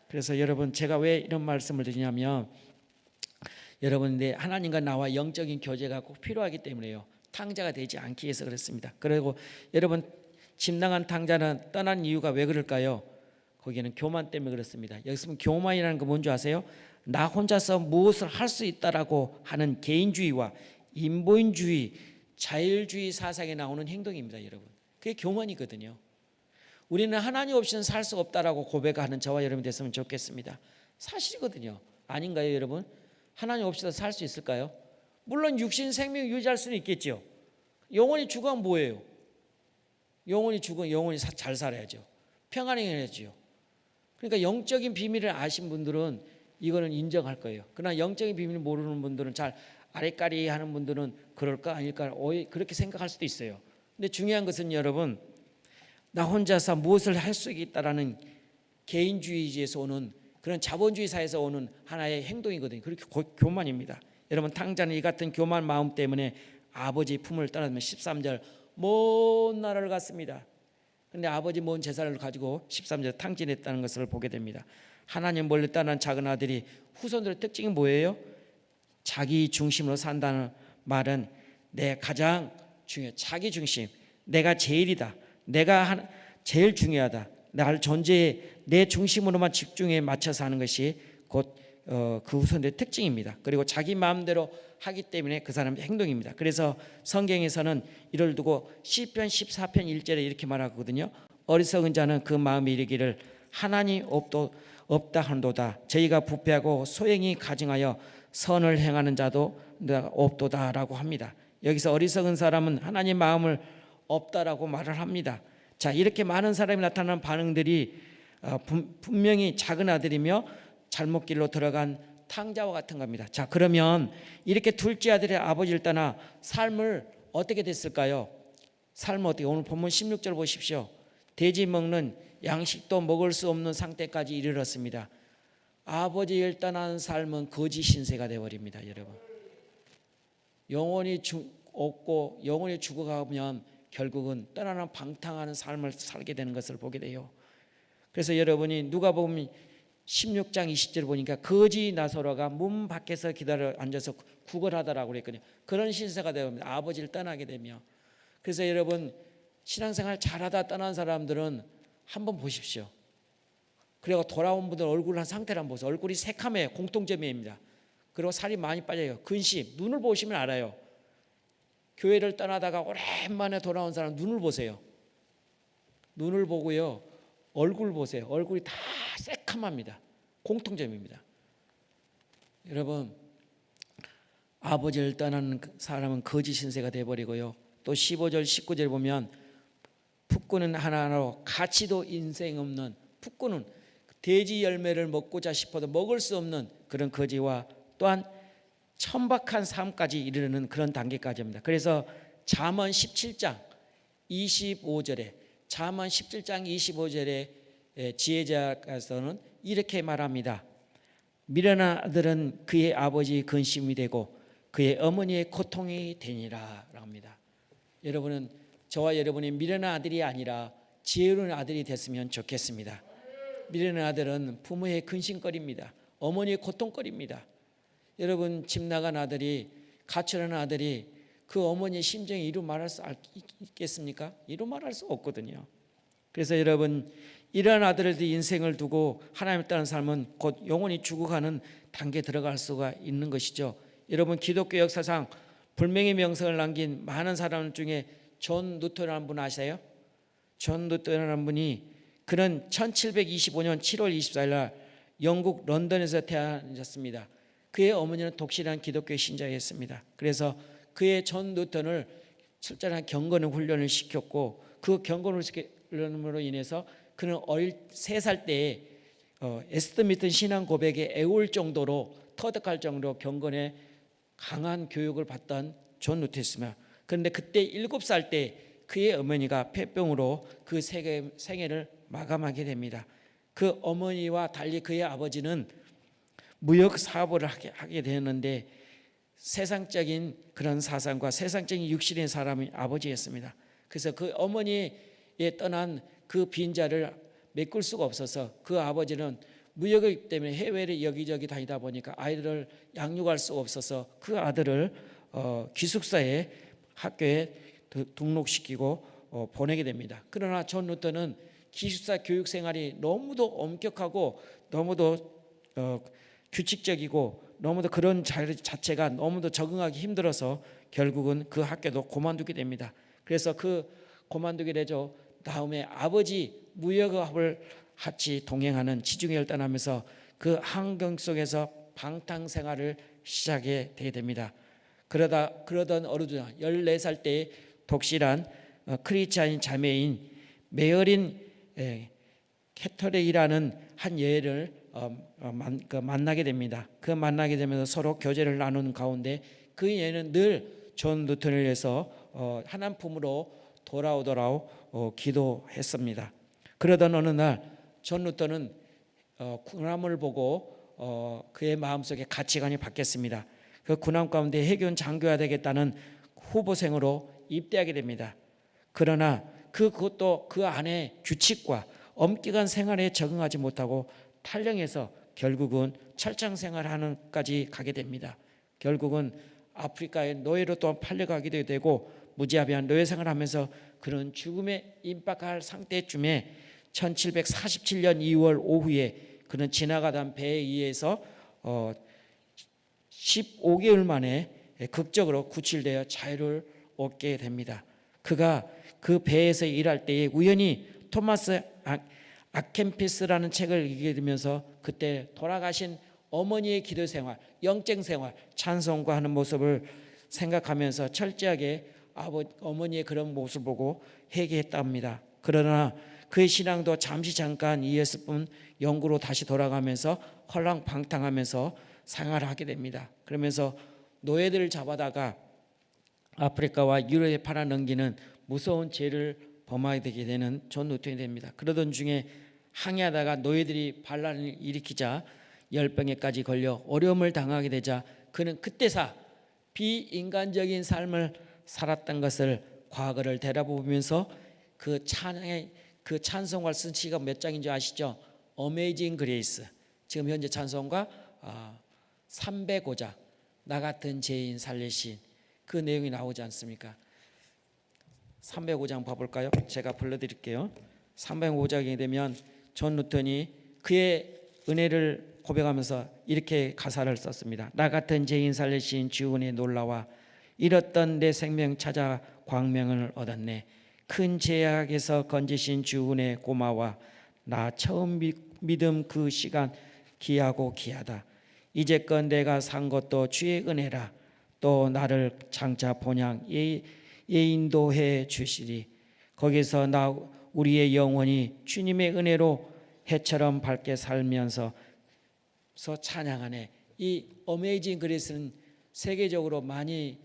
그래서 여러분, 제가 왜 이런 말씀을 드리냐면, 여러분, 내 하나님과 나와 영적인 교제가 꼭 필요하기 때문에요. 탕자가 되지 않기 위해서 그렇습니다. 그리고 여러분, 짐당한 탕자는 떠난 이유가 왜 그럴까요? 거기는 교만 때문에 그렇습니다. 여기서 교만이라는 거 뭔지 아세요? 나 혼자서 무엇을 할 수 있다라고 하는 개인주의와 인본주의, 자율주의 사상에 나오는 행동입니다, 여러분. 그게 교만이거든요. 우리는 하나님 없이는 살 수 없다라고 고백하는 저와 여러분 됐으면 좋겠습니다. 사실이거든요. 아닌가요, 여러분? 하나님 없이도 살 수 있을까요? 물론 육신 생명 유지할 수는 있겠죠. 영원히 죽으면 뭐예요? 영원히 죽으면 영원히 잘 살아야죠. 평안해야죠. 그러니까 영적인 비밀을 아신 분들은 이거는 인정할 거예요. 그러나 영적인 비밀을 모르는 분들은 잘 아리까리 하는 분들은 그럴까 아닐까 그렇게 생각할 수도 있어요. 근데 중요한 것은 여러분, 나 혼자서 무엇을 할 수 있다라는 개인주의에서 오는 그런 자본주의 사회에서 오는 하나의 행동이거든요. 그렇게 교만입니다. 여러분, 탕자는 이 같은 교만 마음 때문에 아버지 품을 떠나면 13절 먼 나라를 갔습니다. 그런데 아버지 먼 재산을 가지고 13절 탕진했다는 것을 보게 됩니다. 하나님 멀리 떠난 작은 아들이 후손들의 특징이 뭐예요? 자기 중심으로 산다는 말은 내 가장 중요해. 자기 중심, 내가 제일이다, 내가 제일 중요하다, 날 존재에 내 중심으로만 집중해 맞춰서 하는 것이 곧 그 후손들의 특징입니다. 그리고 자기 마음대로 하기 때문에 그 사람의 행동입니다. 그래서 성경에서는 이를 두고 시편 14편 1절에 이렇게 말하거든요. 어리석은 자는 그 마음에 이르기를 하나님 없다 한도다. 저희가 부패하고 소행이 가증하여 선을 행하는 자도 없도다라고 합니다. 여기서 어리석은 사람은 하나님 마음을 없다라고 말을 합니다. 자, 이렇게 많은 사람이 나타나는 반응들이 분명히 작은 아들이며 잘못 길로 들어간 탕자와 같은 겁니다. 자, 그러면 이렇게 둘째 아들의 아버지를 떠나 삶을 어떻게 됐을까요? 삶은 어떻게? 오늘 본문 16절 보십시오. 돼지 먹는 양식도 먹을 수 없는 상태까지 이르렀습니다. 아버지를 떠난 삶은 거지 신세가 되어버립니다, 여러분. 영원히 없고 영원히 죽어가면 결국은 떠나는 방탕하는 삶을 살게 되는 것을 보게 돼요. 그래서 여러분이 누가복음 16장 20절 보니까 거지 나사로가 문 밖에서 기다려 앉아서 구걸하다라고 그랬거든요. 그런 신세가 되면 아버지를 떠나게 되며, 그래서 여러분 신앙생활 잘하다 떠난 사람들은 한번 보십시오. 그리고 돌아온 분들 얼굴 한 상태를 한번 보세요. 얼굴이 새카매요. 공통점입니다. 그리고 살이 많이 빠져요. 근심, 눈을 보시면 알아요. 교회를 떠나다가 오랜만에 돌아온 사람 눈을 보세요. 눈을 보고요, 얼굴 보세요. 얼굴이 다 새카맣니다. 공통점입니다. 여러분, 아버지를 떠나는 사람은 거짓 신세가 되어버리고요. 또 15절 19절 보면 풋구는 하나하나로 가치도 인생 없는, 풋구는 돼지 열매를 먹고자 싶어도 먹을 수 없는 그런 거지와 또한 천박한 삶까지 이르는 그런 단계까지입니다. 그래서 잠언 17장 25절에 잠언 17장 25절에 지혜자께서는 이렇게 말합니다. 미련한 아들은 그의 아버지의 근심이 되고 그의 어머니의 고통이 되니라 합니다. 여러분은, 저와 여러분이 미련한 아들이 아니라 지혜로운 아들이 됐으면 좋겠습니다. 미련한 아들은 부모의 근심거리입니다. 어머니의 고통거리입니다. 여러분, 집 나간 아들이, 가출한 아들이 그 어머니의 심정이 이루 말할 수 있겠습니까? 이루 말할 수 없거든요. 그래서 여러분, 이러한 아들의 인생을 두고 하나님을 따르는 삶은 곧 영원히 죽어가는 단계에 들어갈 수가 있는 것이죠. 여러분, 기독교 역사상 불명예 명성을 남긴 많은 사람 중에 존 누턴이라는 분 아세요? 존 누턴이라는 분이 그는 1725년 7월 24일 날 영국 런던에서 태어났습니다. 그의 어머니는 독실한 기독교 신자였습니다. 그래서 그의 존 누턴을 철저한 경건 훈련을 시켰고, 그 경건 훈련으로 인해서 그는 3살 때에 에스더 미튼 신앙 고백에 애올 정도로 터득할 정도로 경건에 강한 교육을 받던 존 루터였습니다. 그런데 그때 7살 때 그의 어머니가 폐병으로 그 생애를 마감하게 됩니다. 그 어머니와 달리 그의 아버지는 무역 사업을 하게 되었는데 세상적인 그런 사상과 세상적인 육신의 사람이 아버지였습니다. 그래서 그 어머니의 떠난 그 빈자를 메꿀 수가 없어서 그 아버지는 무역이기 때문에 해외를 여기저기 다니다 보니까 아이들을 양육할 수 없어서 그 아들을 기숙사에 학교에 등록시키고 보내게 됩니다. 그러나 존 루터는 기숙사 교육 생활이 너무도 엄격하고 너무도 규칙적이고 너무도 그런 자체가 너무도 적응하기 힘들어서 결국은 그 학교도 그만두게 됩니다. 그래서 그 그만두게 되죠. 다음에 아버지 무역업을 같이 동행하는 지중해를 떠나면서 그 환경 속에서 방탕 생활을 시작하게 되게 됩니다. 그러던 어느 날 14살 때 독실한 크리스찬 자매인 메어린 캐터렉이라는 한 여인을 만나게 됩니다. 그 만나게 되면서 서로 교제를 나누는 가운데 그 여인은 늘 존 루터를 위해서 하나님 품으로 돌아오도록 기도했습니다. 그러던 어느 날 존 루터는 군함을 보고 그의 마음속에 가치관이 바뀌었습니다. 그 군함 가운데 해군 장교가 되겠다는 후보생으로 입대하게 됩니다. 그러나 그것도 그 안에 규칙과 엄격한 생활에 적응하지 못하고 탈영해서 결국은 철장 생활하는까지 가게 됩니다. 결국은 아프리카의 노예로 또 팔려가기도 되고 무지하비한 노예 생활하면서 그런 죽음에 임박할 상태쯤에 1747년 2월 오후에 그는 지나가던 배에 의해서 15개월 만에 극적으로 구출되어 자유를 얻게 됩니다. 그가 그 배에서 일할 때에 우연히 토마스 아켄피스라는 책을 읽게 되면서 그때 돌아가신 어머니의 기도 생활, 영적 생활, 찬송과 하는 모습을 생각하면서 철저하게 어머니의 그런 모습을 보고 회개했답니다. 그러나 그의 신앙도 잠깐 이었을 뿐 영구로 다시 돌아가면서 헐랑방탕하면서 생활하게 됩니다. 그러면서 노예들을 잡아다가 아프리카와 유럽에 팔아넘기는 무서운 죄를 범하게 되는 존 루터이 됩니다. 그러던 중에 항해하다가 노예들이 반란을 일으키자 열병에까지 걸려 어려움을 당하게 되자 그는 그때서 비인간적인 삶을 살았던 것을 과거를 되돌아보면서 그 찬송가를 쓴 시가 몇 장인지 아시죠? 어메이징 그레이스. 지금 현재 찬송가 305장 나 같은 죄인 살리신 그 내용이 나오지 않습니까? 305장 봐볼까요? 제가 불러드릴게요. 305장이 되면 존 루터니 그의 은혜를 고백하면서 이렇게 가사를 썼습니다. 나 같은 죄인 살리신 주 은혜 놀라와 잃었던 내 생명 찾아 광명을 얻었네. 큰 죄악에서 건지신 주 은혜 고마워. 나 처음 믿음 그 시간 귀하고 귀하다. 이제껏 내가 산 것도 주의 은혜라. 또 나를 장차 본향 예인도해 주시리. 거기서 나 우리의 영혼이 주님의 은혜로 해처럼 밝게 살면서 찬양하네. 이 어메이징 그레이스는 세계적으로 많이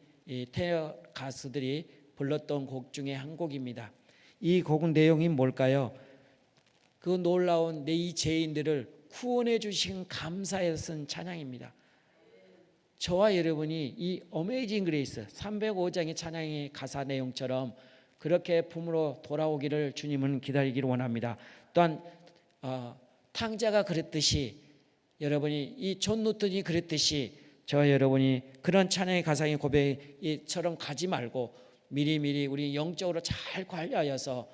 테너 가수들이 불렀던 곡 중에 한 곡입니다. 이 곡은 내용이 뭘까요? 그 놀라운 내 이 죄인들을 구원해 주신 감사에 쓴 찬양입니다. 저와 여러분이 이 어메이징 그레이스 305장의 찬양의 가사 내용처럼 그렇게 품으로 돌아오기를 주님은 기다리기를 원합니다. 또한 탕자가 그랬듯이 여러분이 이 존 루턴이 그랬듯이 저와 여러분이 그런 찬양의 가사의 고백처럼 가지 말고 미리미리 우리 영적으로 잘 관리하여서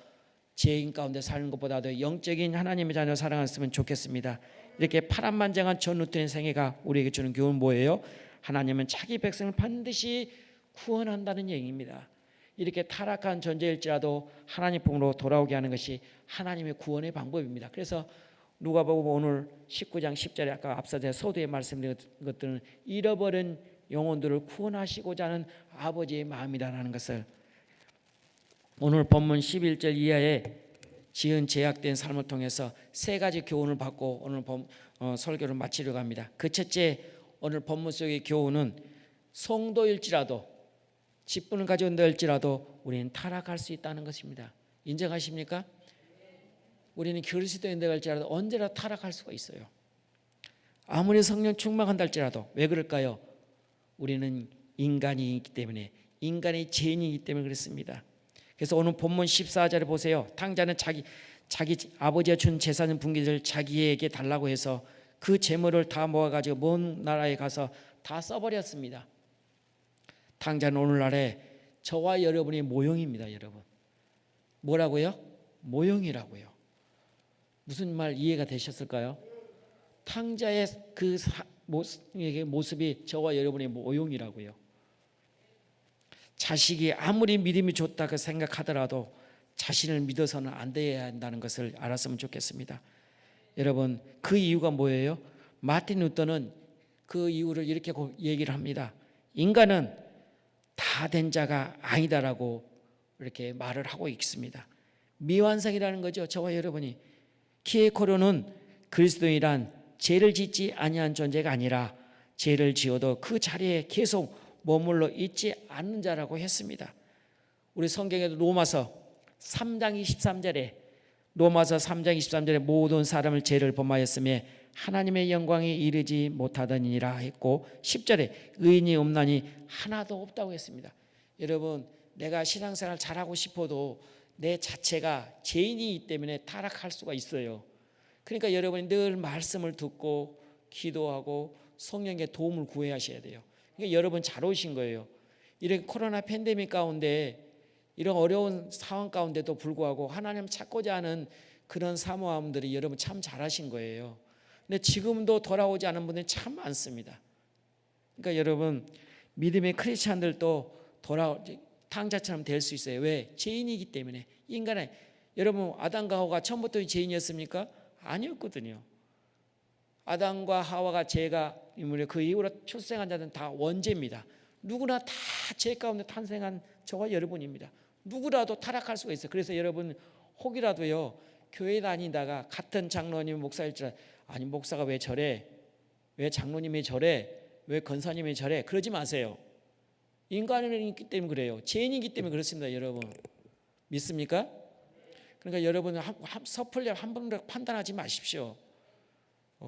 죄인 가운데 사는 것보다도 영적인 하나님의 자녀 사랑했으면 좋겠습니다. 이렇게 파란만장한 존 루턴의 생애가 우리에게 주는 교훈은 뭐예요? 하나님은 자기 백성을 반드시 구원한다는 얘기입니다. 이렇게 타락한 존재일지라도 하나님 품으로 돌아오게 하는 것이 하나님의 구원의 방법입니다. 그래서 누가복음 오늘 19장 10절에 아까 앞서 제가 소두에 말씀드린 것들은 잃어버린 영혼들을 구원하시고자 하는 아버지의 마음이라는 것을 오늘 본문 11절 이하에 지은 제약된 삶을 통해서 세 가지 교훈을 받고 오늘 설교를 마치려고 합니다. 그 첫째, 오늘 본문 속의 교훈은 성도일지라도 직분을 가지고 있을지라도 우리는 타락할 수 있다는 것입니다. 인정하십니까? 우리는 그리스도인들 할지라도 언제나 타락할 수가 있어요. 아무리 성령 충만한다 할지라도. 왜 그럴까요? 우리는 인간이기 때문에, 인간의 죄인이기 때문에 그렇습니다. 그래서 오늘 본문 14절에 보세요. 탕자는 자기 아버지가 준 재산 분기를 자기에게 달라고 해서 그 재물을 다 모아가지고 먼 나라에 가서 다 써버렸습니다. 탕자는 오늘날에 저와 여러분이 모형입니다. 여러분, 뭐라고요? 모형이라고요. 무슨 말 이해가 되셨을까요? 탕자의 그 모습이 저와 여러분의 모형이라고요. 자식이 아무리 믿음이 좋다고 생각하더라도 자신을 믿어서는 안 돼야 한다는 것을 알았으면 좋겠습니다. 여러분, 그 이유가 뭐예요? 마틴 루터는 그 이유를 이렇게 얘기를 합니다. 인간은 다 된 자가 아니다라고 이렇게 말을 하고 있습니다. 미완성이라는 거죠. 저와 여러분이. 키에코르는 그리스도인이란 죄를 짓지 아니한 존재가 아니라 죄를 지어도 그 자리에 계속 머물러 있지 않는 자라고 했습니다. 우리 성경에도 로마서 3장 23절에 모든 사람을 죄를 범하였으며 하나님의 영광에 이르지 못하더니라 했고, 10절에 의인이 없나니 하나도 없다고 했습니다. 여러분, 내가 신앙생활 잘하고 싶어도 내 자체가 죄인이기 때문에 타락할 수가 있어요. 그러니까 여러분이 늘 말씀을 듣고 기도하고 성령의 도움을 구해야 하셔야 돼요. 그러니까 여러분 잘 오신 거예요. 이런 코로나 팬데믹 가운데, 이런 어려운 상황 가운데도 불구하고 하나님 찾고자 하는 그런 사모함들이 여러분 참 잘하신 거예요. 근데 지금도 돌아오지 않은 분들이 참 많습니다. 그러니까 여러분, 믿음의 크리스찬들도 탕자처럼 될 수 있어요. 왜? 죄인이기 때문에. 인간의, 여러분, 아담과 하와가 처음부터 죄인이었습니까? 아니었거든요. 아담과 하와가 죄가 인물에 그 이후로 출생한 자들은 다 원죄입니다. 누구나 다 죄 가운데 탄생한 저와 여러분입니다. 누구라도 타락할 수가 있어요. 그래서 여러분, 혹이라도요, 교회 다니다가 같은 장로님 목사일지라, 아니 목사가 왜 저래? 왜 장로님이 저래? 왜 권사님이 저래? 그러지 마세요. 인간이기 때문에 그래요. 죄인이기 때문에 그렇습니다. 여러분, 믿습니까? 그러니까 여러분, 섣불리 함부로 판단하지 마십시오.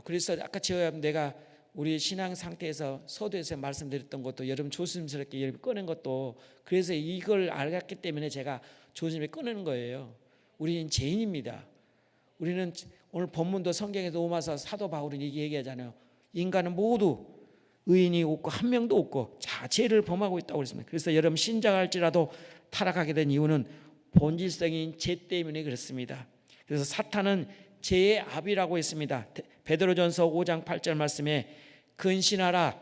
그래서 아까 내가 우리 신앙 상태에서 서두에서 말씀드렸던 것도 여러분 조심스럽게 꺼낸 것도, 그래서 이걸 알았기 때문에 제가 조심히 꺼내는 거예요. 우리는 죄인입니다. 우리는 오늘 본문도 성경에서 로마서 사도 바울은 얘기하잖아요. 인간은 모두 의인이 없고 한 명도 없고 자 죄를 범하고 있다고 그랬습니다. 그래서 여러분, 신자할지라도 타락하게 된 이유는 본질성인 죄 때문에 그렇습니다. 그래서 사탄은 죄의 아비라고 했습니다. 베드로전서 5장 8절 말씀에 근신하라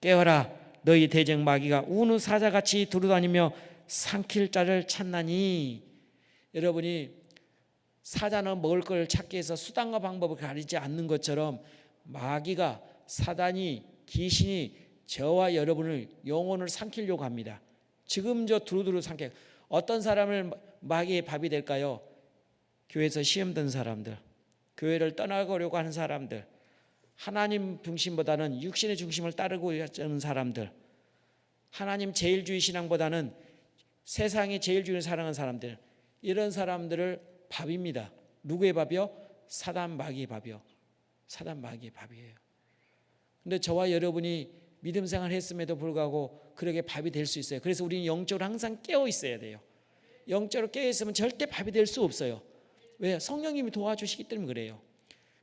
깨어라 너희 대적 마귀가 우는 사자같이 두루다니며 삼킬 자를 찾나니. 여러분이 사자는 먹을 걸 찾기 위해서 수단과 방법을 가리지 않는 것처럼 마귀가, 사단이, 귀신이 저와 여러분을, 영혼을 삼키려고 합니다. 지금 저 두루두루 삼켜. 어떤 사람을 마귀의 밥이 될까요? 교회에서 시험 든 사람들, 교회를 떠나가려고 하는 사람들, 하나님 중심보다는 육신의 중심을 따르고 있는 사람들, 하나님 제일주의 신앙보다는 세상의 제일주의를 사랑하는 사람들, 이런 사람들을 밥입니다. 누구의 밥이요? 사단 마귀의 밥이요. 사단 마귀의 밥이에요. 근데 저와 여러분이 믿음 생활을 했음에도 불구하고 그렇게 밥이 될 수 있어요. 그래서 우리는 영적으로 항상 깨어 있어야 돼요. 영적으로 깨어 있으면 절대 밥이 될 수 없어요. 왜? 성령님이 도와주시기 때문에 그래요.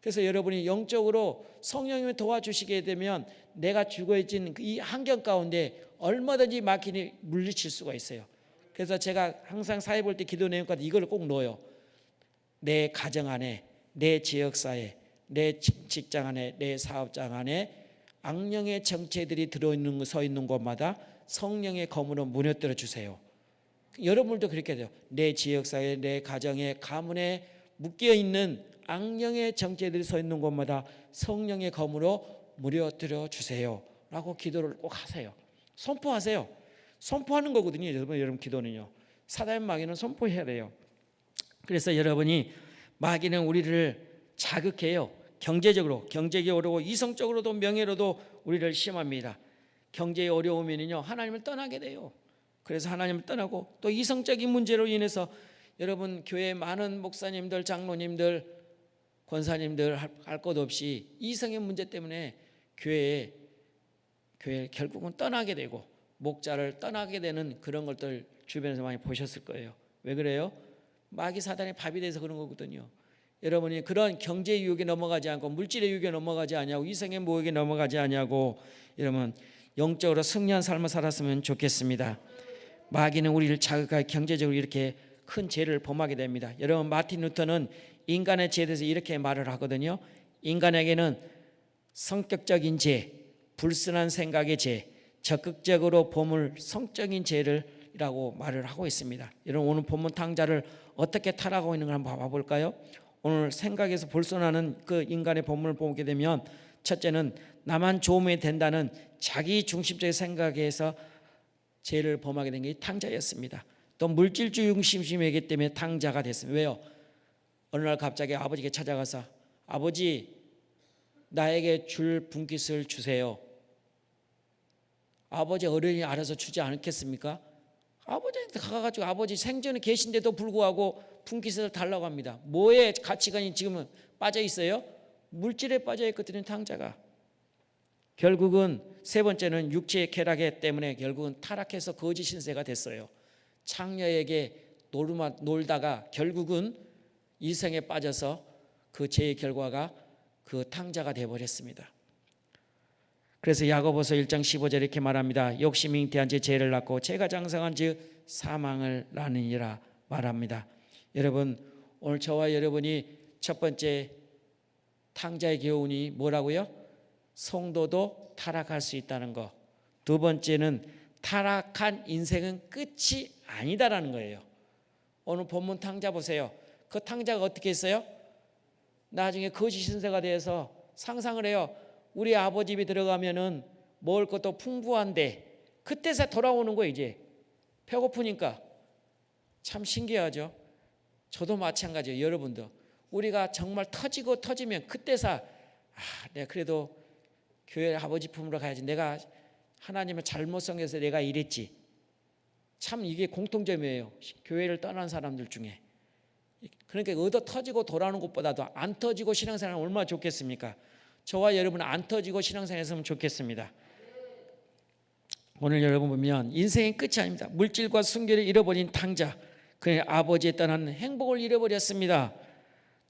그래서 여러분이 영적으로 성령님이 도와주시게 되면 내가 죽어있는 이 환경 가운데 얼마든지 마귀를 물리칠 수가 있어요. 그래서 제가 항상 사회 볼 때 기도 내용까지 이걸 꼭 넣어요. 내 가정 안에, 내 지역사회, 내 직장 안에, 내 사업장 안에 악령의 정체들이 들어있는 서 있는 곳마다 성령의 검으로 무너뜨려 주세요. 여러분도 그렇게 돼요. 내 지역사회, 내 가정에, 가문에 묶여있는 악령의 정체들이 서 있는 곳마다 성령의 검으로 무너뜨려 주세요 라고 기도를 꼭 하세요. 선포하세요. 선포하는 거거든요. 여러분 기도는요. 사단의 마귀는 선포해야 돼요. 그래서 여러분이, 마귀는 우리를 자극해요. 경제적이 어려워 이성적으로도 명예로도 우리를 시험합니다. 경제에 어려우면요 하나님을 떠나게 돼요. 그래서 하나님을 떠나고 또 이성적인 문제로 인해서 여러분 교회 많은 목사님들, 장로님들, 권사님들 할 것 없이 이성의 문제 때문에 교회 결국은 떠나게 되고 목자를 떠나게 되는 그런 것들 주변에서 많이 보셨을 거예요. 왜 그래요? 마귀 사단의 밥이 돼서 그런 거거든요. 여러분이 그런 경제 유혹에 넘어가지 않고 물질의 유혹에 넘어가지 않냐고 이성의 모욕에 넘어가지 않냐고 여러분 영적으로 승리한 삶을 살았으면 좋겠습니다. 마귀는 우리를 자극하여 경제적으로 이렇게 큰 죄를 범하게 됩니다. 여러분 마틴 루터는 인간의 죄에 대해서 이렇게 말을 하거든요. 인간에게는 성격적인 죄, 불순한 생각의 죄, 적극적으로 범을 성적인 죄를이라고 말을 하고 있습니다. 여러분 오늘 본문 탕자를 어떻게 타락하고 있는 걸 한번 봐볼까요? 오늘 생각에서 불순하는 그 인간의 본문을 보게 되면 첫째는 나만 좋으면 된다는 자기 중심적인 생각에서 죄를 범하게 된 게 탕자였습니다. 또 물질주의 중심이기 때문에 탕자가 됐습니다. 왜요? 어느 날 갑자기 아버지께 찾아가서 아버지 나에게 줄 분깃을 주세요. 아버지 어른이 알아서 주지 않겠습니까? 아버지한테 가가지고 아버지 생전에 계신데도 불구하고 분깃을 달라고 합니다. 뭐에 가치관이 지금은 빠져 있어요? 물질에 빠져 있거든요. 탕자가. 결국은 세 번째는 육체의 쾌락 때문에 결국은 타락해서 거짓 신세가 됐어요. 창녀에게 놀다가 결국은 이성에 빠져서 그 죄의 결과가 그 탕자가 되어버렸습니다. 그래서 야고보서 1장 15절 이렇게 말합니다. 욕심이 잉태한 지 죄를 낳고 죄가 장성한 지 사망을 낳느니라 말합니다. 여러분 오늘 저와 여러분이 첫 번째 탕자의 교훈이 뭐라고요? 성도도 타락할 수 있다는 거. 두 번째는 타락한 인생은 끝이 아니다라는 거예요. 오늘 본문 탕자 보세요. 그 탕자가 어떻게 했어요? 나중에 거짓 신세가 되어서 상상을 해요. 우리 아버지 집에 들어가면은 먹을 것도 풍부한데 그때서 돌아오는 거예요. 이제 배고프니까. 참 신기하죠. 저도 마찬가지예요. 여러분도 우리가 정말 터지면 그때서 내가 그래도 교회 아버지 품으로 가야지. 내가 하나님을 잘못 섬겨서 내가 이랬지. 참 이게 공통점이에요. 교회를 떠난 사람들 중에. 그러니까 얻어 터지고 돌아오는 것보다도 안 터지고 신앙생활 얼마나 좋겠습니까? 저와 여러분은 안 터지고 신앙생활 했으면 좋겠습니다. 오늘 여러분 보면 인생의 끝이 아닙니다. 물질과 순결을 잃어버린 탕자, 그의 아버지에 떠나는 행복을 잃어버렸습니다.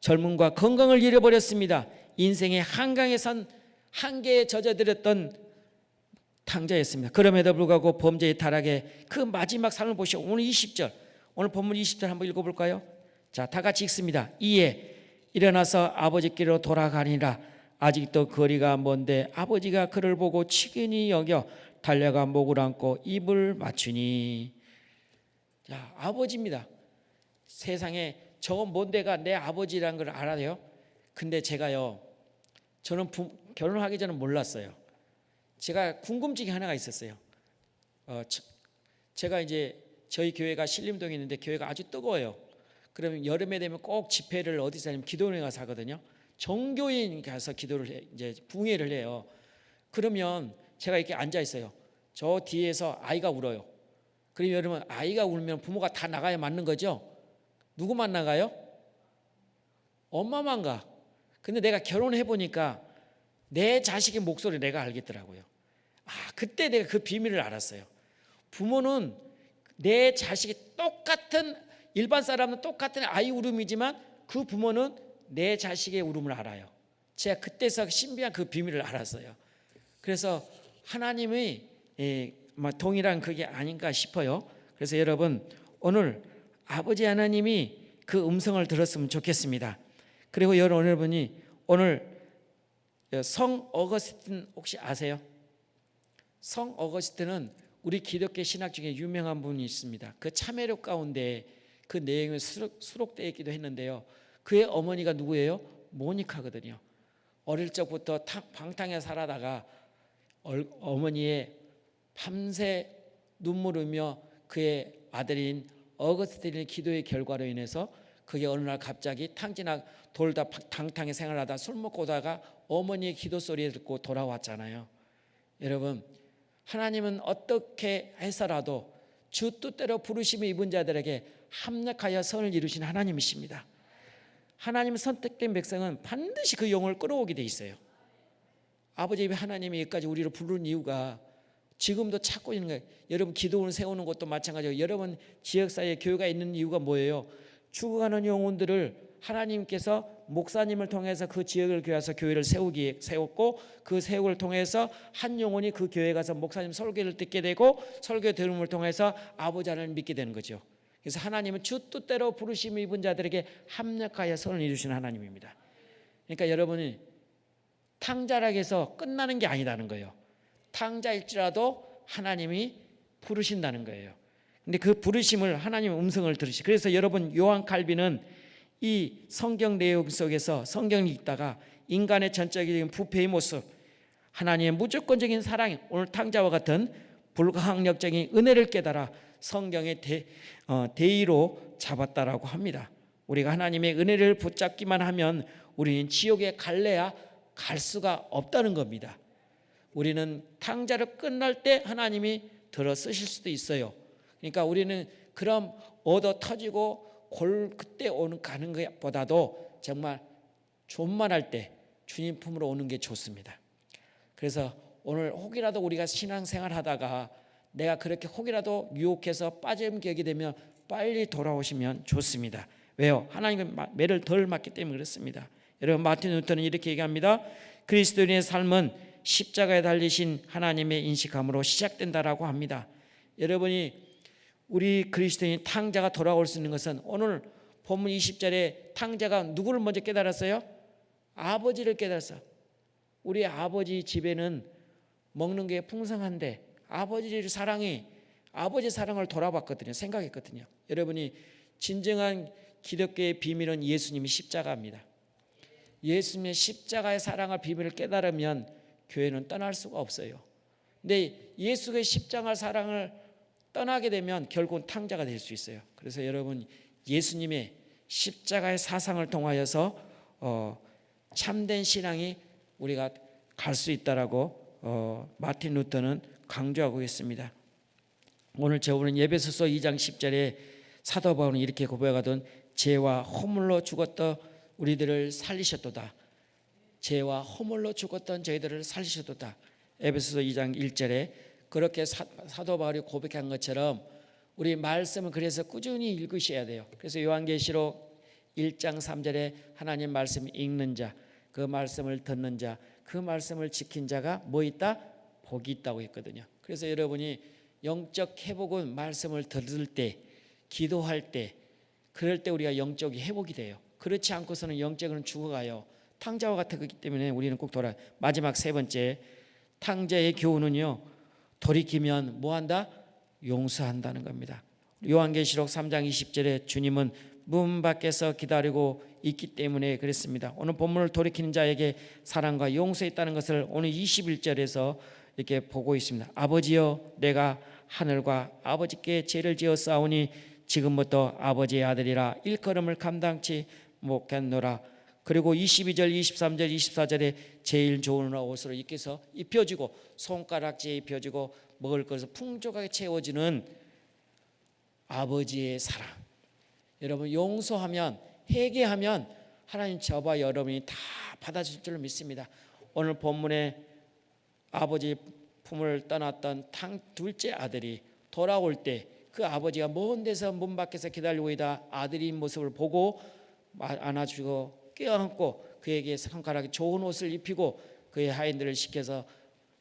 젊음과 건강을 잃어버렸습니다. 인생의 한계에 젖어들었던 탕자였습니다. 그럼에도 불구하고 범죄의 타락의 그 마지막 삶을 보시오. 오늘 20절, 오늘 본문 20절 한번 읽어볼까요? 자, 다 같이 읽습니다. 이에 일어나서 아버지께로 돌아가니라. 아직도 거리가 먼데 아버지가 그를 보고 치근히 여겨 달려가 목을 안고 입을 맞추니. 자, 아버지입니다. 세상에 저 먼데가 내 아버지라는 걸 알아요. 근데 제가요, 저는 결혼하기 전에 몰랐어요. 제가 궁금증이 하나가 있었어요. 제가 이제 저희 교회가 신림동에 있는데 교회가 아주 뜨거워요. 그러면 여름에 되면 꼭 집회를 어디서 하냐면 기도원에 가서 하거든요. 정교인 가서 기도를 해, 이제 붕회를 해요. 그러면 제가 이렇게 앉아 있어요. 저 뒤에서 아이가 울어요. 그럼 여러분 아이가 울면 부모가 다 나가야 맞는 거죠? 누구만 나가요? 엄마만 가. 근데 내가 결혼해 보니까 내 자식의 목소리 내가 알겠더라고요. 그때 내가 그 비밀을 알았어요. 부모는 내 자식이 똑같은 일반 사람은 똑같은 아이 울음이지만 그 부모는 내 자식의 울음을 알아요. 제가 그때서 신비한 그 비밀을 알았어요. 그래서 하나님의 동일한 그게 아닌가 싶어요. 그래서 여러분 오늘 아버지 하나님이 그 음성을 들었으면 좋겠습니다. 그리고 여러분이 오늘 성 어거스틴 혹시 아세요? 성 어거스틴은 우리 기독교 신학 중에 유명한 분이 있습니다. 그 참회록 가운데 그 내용이 수록되어 있기도 했는데요. 그의 어머니가 누구예요? 모니카거든요. 어릴 적부터 방탕에 살아다가 어머니의 밤새 눈물 흘며 그의 아들인 어거스틴의 기도의 결과로 인해서 그게 어느 날 갑자기 탕진아 돌다 당탕히 생활하다 술 먹고 오다가 어머니의 기도 소리 듣고 돌아왔잖아요. 여러분, 하나님은 어떻게 해서라도 주 뜻대로 부르심을 입은 자들에게 합력하여 선을 이루신 하나님이십니다. 하나님 선택된 백성은 반드시 그 영을 끌어오게 돼 있어요. 아버지 하나님이 여기까지 우리를 부르는 이유가 지금도 찾고 있는 거예요. 여러분 기도원을 세우는 것도 마찬가지고 여러분 지역사회에 교회가 있는 이유가 뭐예요? 죽어가는 영혼들을 하나님께서 목사님을 통해서 그 지역을 교회에서 교회를 세웠고 그 세움을 통해서 한 영혼이 그 교회에 가서 목사님 설교를 듣게 되고 설교 들음을 통해서 아버지 하나님을 믿게 되는 거죠. 그래서 하나님은 주 뜻대로 부르심을 입은 자들에게 합력하여 선을 이루시는 하나님입니다. 그러니까 여러분이 탕자라고 해서 끝나는 게 아니라는 거예요. 탕자일지라도 하나님이 부르신다는 거예요. 근데 그 부르심을 하나님의 음성을 들으시. 그래서 여러분 요한 칼빈은 이 성경 내용 속에서 성경을 읽다가 인간의 전적인 부패의 모습, 하나님의 무조건적인 사랑, 오늘 탕자와 같은 불가항력적인 은혜를 깨달아 성경의 대의로 잡았다라고 합니다. 우리가 하나님의 은혜를 붙잡기만 하면 우리는 지옥에 갈래야 갈 수가 없다는 겁니다. 우리는 탕자를 끝날 때 하나님이 들어 쓰실 수도 있어요. 그러니까 우리는 그럼 얻어 터지고 그때 가는 것보다도 정말 존만할 때 주님 품으로 오는 게 좋습니다. 그래서 오늘 혹이라도 우리가 신앙생활 하다가 내가 그렇게 혹이라도 유혹해서 빠짐격이 되면 빨리 돌아오시면 좋습니다. 왜요? 하나님은 매를 덜 맞기 때문에 그렇습니다. 여러분 마틴 루터는 이렇게 얘기합니다. 그리스도인의 삶은 십자가에 달리신 하나님의 인식함으로 시작된다라고 합니다. 여러분이 우리 그리스도인 탕자가 돌아올 수 있는 것은 오늘 본문 20절에 탕자가 누구를 먼저 깨달았어요? 아버지를 깨달았어요. 우리 아버지 집에는 먹는 게 풍성한데 아버지 사랑을 돌아봤거든요. 생각했거든요. 여러분이 진정한 기독교의 비밀은 예수님이 십자가입니다. 예수님의 십자가의 사랑의 비밀을 깨달으면 교회는 떠날 수가 없어요. 근데 예수의 십자가의 사랑을 떠나게 되면 결국은 탕자가 될 수 있어요. 그래서 여러분 예수님의 십자가의 사상을 통하여서 참된 신앙이 우리가 갈 수 있다라고 마틴 루터는 강조하고 있습니다. 오늘 저우는 에베소서 2장 10절에 사도 바울은 이렇게 고백하던 죄와 허물로 죽었던 우리들을 살리셨도다. 죄와 허물로 죽었던 저희들을 살리셨도다. 에베소서 2장 1절에 그렇게 사도 바울이 고백한 것처럼 우리 말씀을 그래서 꾸준히 읽으셔야 돼요. 그래서 요한계시록 1장 3절에 하나님 말씀 읽는 자, 그 말씀을 듣는 자, 그 말씀을 지킨 자가 뭐 있다? 복이 있다고 했거든요. 그래서 여러분이 영적 회복은 말씀을 들을 때, 기도할 때, 그럴 때 우리가 영적이 회복이 돼요. 그렇지 않고서는 영적으로는 죽어가요. 탕자와 같기 때문에 우리는 꼭 마지막 세 번째, 탕자의 교훈은요, 돌이키면 뭐한다? 용서한다는 겁니다. 요한계시록 3장 20절에 주님은 문 밖에서 기다리고 있기 때문에 그랬습니다. 오늘 본문을 돌이키는 자에게 사랑과 용서가 있다는 것을 오늘 21절에서 이렇게 보고 있습니다. 아버지여 내가 하늘과 아버지께 죄를 지어 싸우니 지금부터 아버지의 아들이라 일컬음을 감당치 못겠노라. 그리고 22절, 23절, 24절에 제일 좋은 옷으로 입혀주고 손가락지에 입혀주고 먹을 것을 풍족하게 채워주는 아버지의 사랑. 여러분 용서하면 회개하면 하나님 저와 여러분이 다 받아줄 줄 믿습니다. 오늘 본문에 아버지 품을 떠났던 둘째 아들이 돌아올 때 그 아버지가 먼 데서 문 밖에서 기다리고 있다 아들의 모습을 보고 안아주고 껴안고 그에게 손가락에 좋은 옷을 입히고 그의 하인들을 시켜서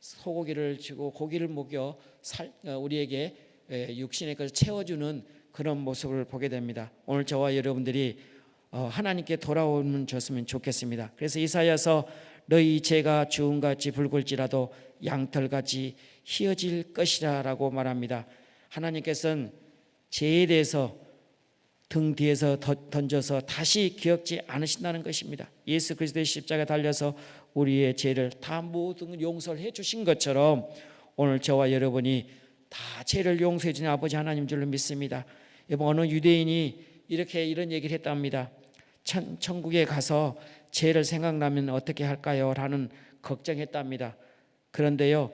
소고기를 주고 고기를 먹여 우리에게 육신의 것을 채워주는 그런 모습을 보게 됩니다. 오늘 저와 여러분들이 하나님께 돌아오면 좋으면 좋겠습니다. 그래서 이사야서 너희 죄가 주음같이 붉을지라도 양털같이 희어질 것이라 라고 말합니다. 하나님께서는 죄에 대해서 등 뒤에서 던져서 다시 기억지 않으신다는 것입니다. 예수 그리스도의 십자가에 달려서 우리의 죄를 다 모든 용서를 해주신 것처럼 오늘 저와 여러분이 다 죄를 용서해 주는 아버지 하나님 줄로 믿습니다. 어느 유대인이 이런 얘기를 했답니다. 천국에 가서 죄를 생각나면 어떻게 할까요? 라는 걱정했답니다. 그런데요,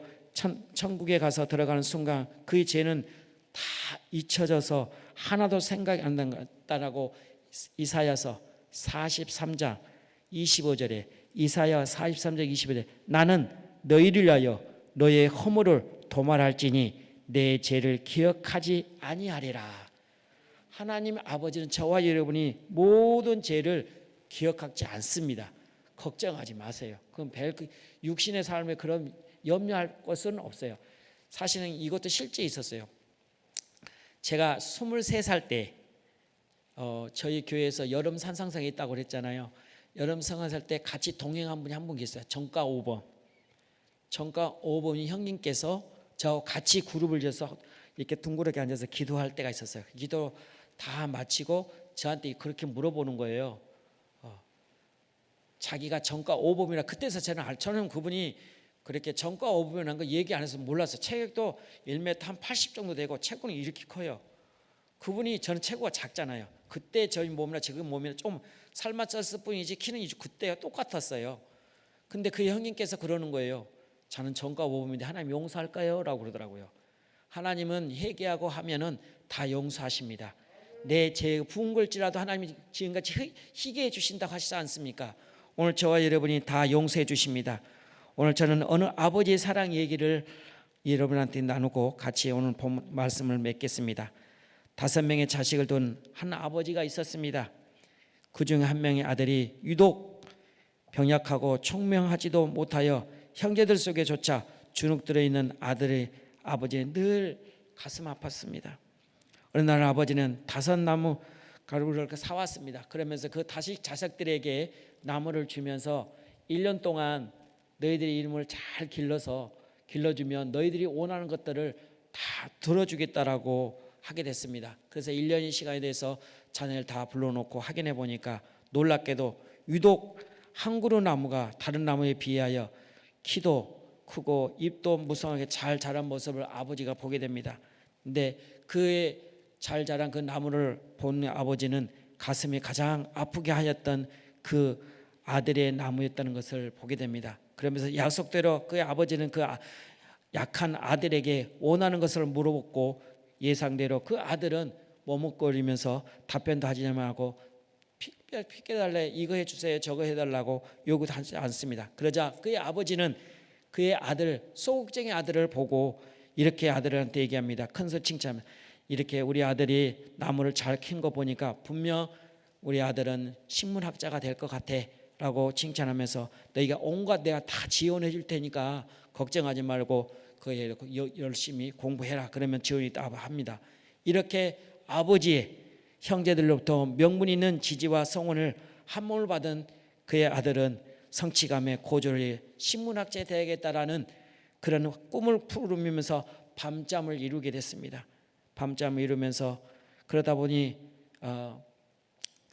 천국에 가서 들어가는 순간 그의 죄는 다 잊혀져서 하나도 생각이 안 난다라고 이사야서 43장 25절에 이사야 43장 25절에 나는 너희를 위하여 너의 허물을 도말할지니 내 죄를 기억하지 아니하리라. 하나님 아버지는 저와 여러분이 모든 죄를 기억하지 않습니다. 걱정하지 마세요. 그럼 육신의 삶에 그런 염려할 것은 없어요. 사실은 이것도 실제 있었어요. 제가 23살 때 저희 교회에서 여름 산상상이 있다고 그랬잖아요. 여름 산상상 때 같이 동행한 분이 한 분 계세요. 정가 5번. 정가 5번이 형님께서 저 같이 그룹을 지어서 이렇게 둥그렇게 앉아서 기도할 때가 있었어요. 기도 다 마치고 저한테 그렇게 물어보는 거예요. 자기가 정가 5범이라 그때서 저는 그분이 그렇게 정가 5범이라는 거 얘기 안 해서 몰랐어요. 체격도 1m 한 80 정도 되고 체구는 이렇게 커요. 그분이 저는 체구가 작잖아요. 그때 저희 몸이나 지금 몸이나 좀 살만 쪘을 뿐이지 키는 그때와 똑같았어요. 근데 그 형님께서 그러는 거예요. 저는 정가 5범인데 하나님 용서할까요? 라고 그러더라고요. 하나님은 회개하고 하면은 다 용서하십니다. 내 죄 부은 걸지라도 하나님이 지금같이 희게 해주신다고 하시지 않습니까? 오늘 저와 여러분이 다 용서해 주십니다. 오늘 저는 어느 아버지의 사랑 얘기를 여러분한테 나누고 같이 오늘 본 말씀을 맺겠습니다. 5명의 자식을 둔 한 아버지가 있었습니다. 그 중에 한 명의 아들이 유독 병약하고 총명하지도 못하여 형제들 속에조차 주눅 들어있는 아버지는 늘 가슴 아팠습니다. 어느 날 아버지는 5나무 가루를 사왔습니다. 그러면서 그 자식들에게 나무를 주면서 1년 동안 너희들의 이름을 잘 길러주면 너희들이 원하는 것들을 다 들어주겠다라고 하게 됐습니다. 그래서 1년의 시간에 대해서 자녀를 다 불러놓고 확인해 보니까 놀랍게도 유독 한 그루 나무가 다른 나무에 비하여 키도 크고 잎도 무성하게 잘 자란 모습을 아버지가 보게 됩니다. 근데 그의 잘 자란 그 나무를 본 아버지는 가슴이 가장 아프게 하였던 그 아들의 나무였다는 것을 보게 됩니다. 그러면서 약속대로 그 아버지는 그 약한 아들에게 원하는 것을 물어보고 예상대로 그 아들은 머뭇거리면서 답변도 하지 않고 피해달래 이거 해주세요 저거 해달라고 요구도 하지 않습니다. 그러자 그의 아버지는 그의 아들 소극적인 아들을 보고 이렇게 아들한테 얘기합니다. 큰소 칭찬. 이렇게 우리 아들이 나무를 잘 킨 거 보니까 분명 우리 아들은 식물학자가 될 것 같아 라고 칭찬하면서 너희가 온갖 내가 다 지원해 줄 테니까 걱정하지 말고 그 열심히 공부해라. 그러면 지원이 있다고 합니다. 이렇게 아버지의 형제들로부터 명분 있는 지지와 성원을 함몰 받은 그의 아들은 성취감에 고졸이 신문학자에 되야겠다라는 그런 꿈을 푸르면서 밤잠을 이루게 됐습니다. 밤잠을 이루면서 그러다 보니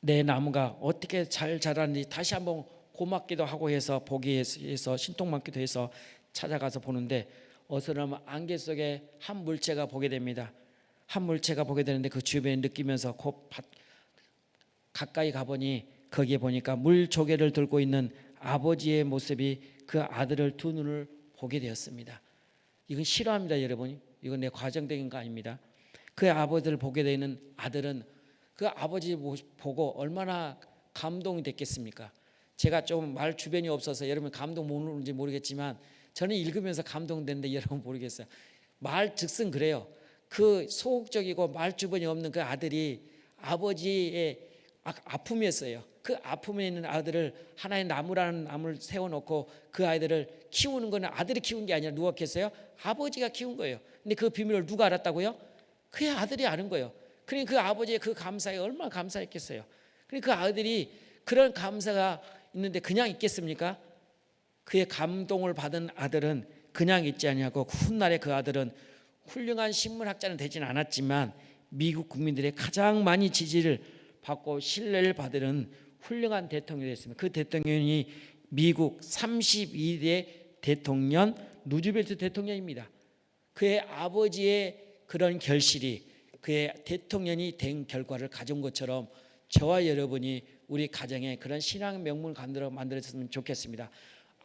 내 나무가 어떻게 잘 자라는지 다시 한번 고맙기도 하고 해서 보기 위해서 신통맞기도 해서 찾아가서 보는데 어스름한 안개 속에 한 물체가 보게 됩니다. 한 물체가 보게 되는데 그 주변에 느끼면서 가까이 가보니 거기에 보니까 물 조개를 들고 있는 아버지의 모습이 그 아들을 두 눈을 보게 되었습니다. 이건 실화입니다, 여러분. 이건 내 과정적인 거 아닙니다. 그 아버지를 보게 되는 아들은 그 아버지 보고 얼마나 감동이 됐겠습니까? 제가 좀 말 주변이 없어서 여러분 감동 모르는지 모르겠지만 저는 읽으면서 감동됐는데 여러분 모르겠어요. 말 즉슨 그래요. 그 소극적이고 말 주변이 없는 그 아들이 아버지의 아픔이었어요. 그 아픔에 있는 아들을 하나의 나무라는 나무를 세워놓고 그 아이들을 키우는 거는 아들이 키운 게 아니라 누가 키웠어요? 아버지가 키운 거예요. 근데 그 비밀을 누가 알았다고요? 그의 아들이 아는 거예요. 그러니까 그 아버지의 그 감사에 얼마나 감사했겠어요. 그러니까 그 아들이 그런 감사가 있는데 그냥 있겠습니까? 그의 감동을 받은 아들은 그냥 있지 아니하고 훗날에 그 아들은 훌륭한 신문학자는 되지는 않았지만 미국 국민들의 가장 많이 지지를 받고 신뢰를 받는 훌륭한 대통령이 됐습니다. 그 대통령이 미국 32대 대통령 루즈벨트 대통령입니다. 그의 아버지의 그런 결실이 그의 대통령이 된 결과를 가져온 것처럼 저와 여러분이 우리 가정에 그런 신앙 명문을 만들었으면 좋겠습니다.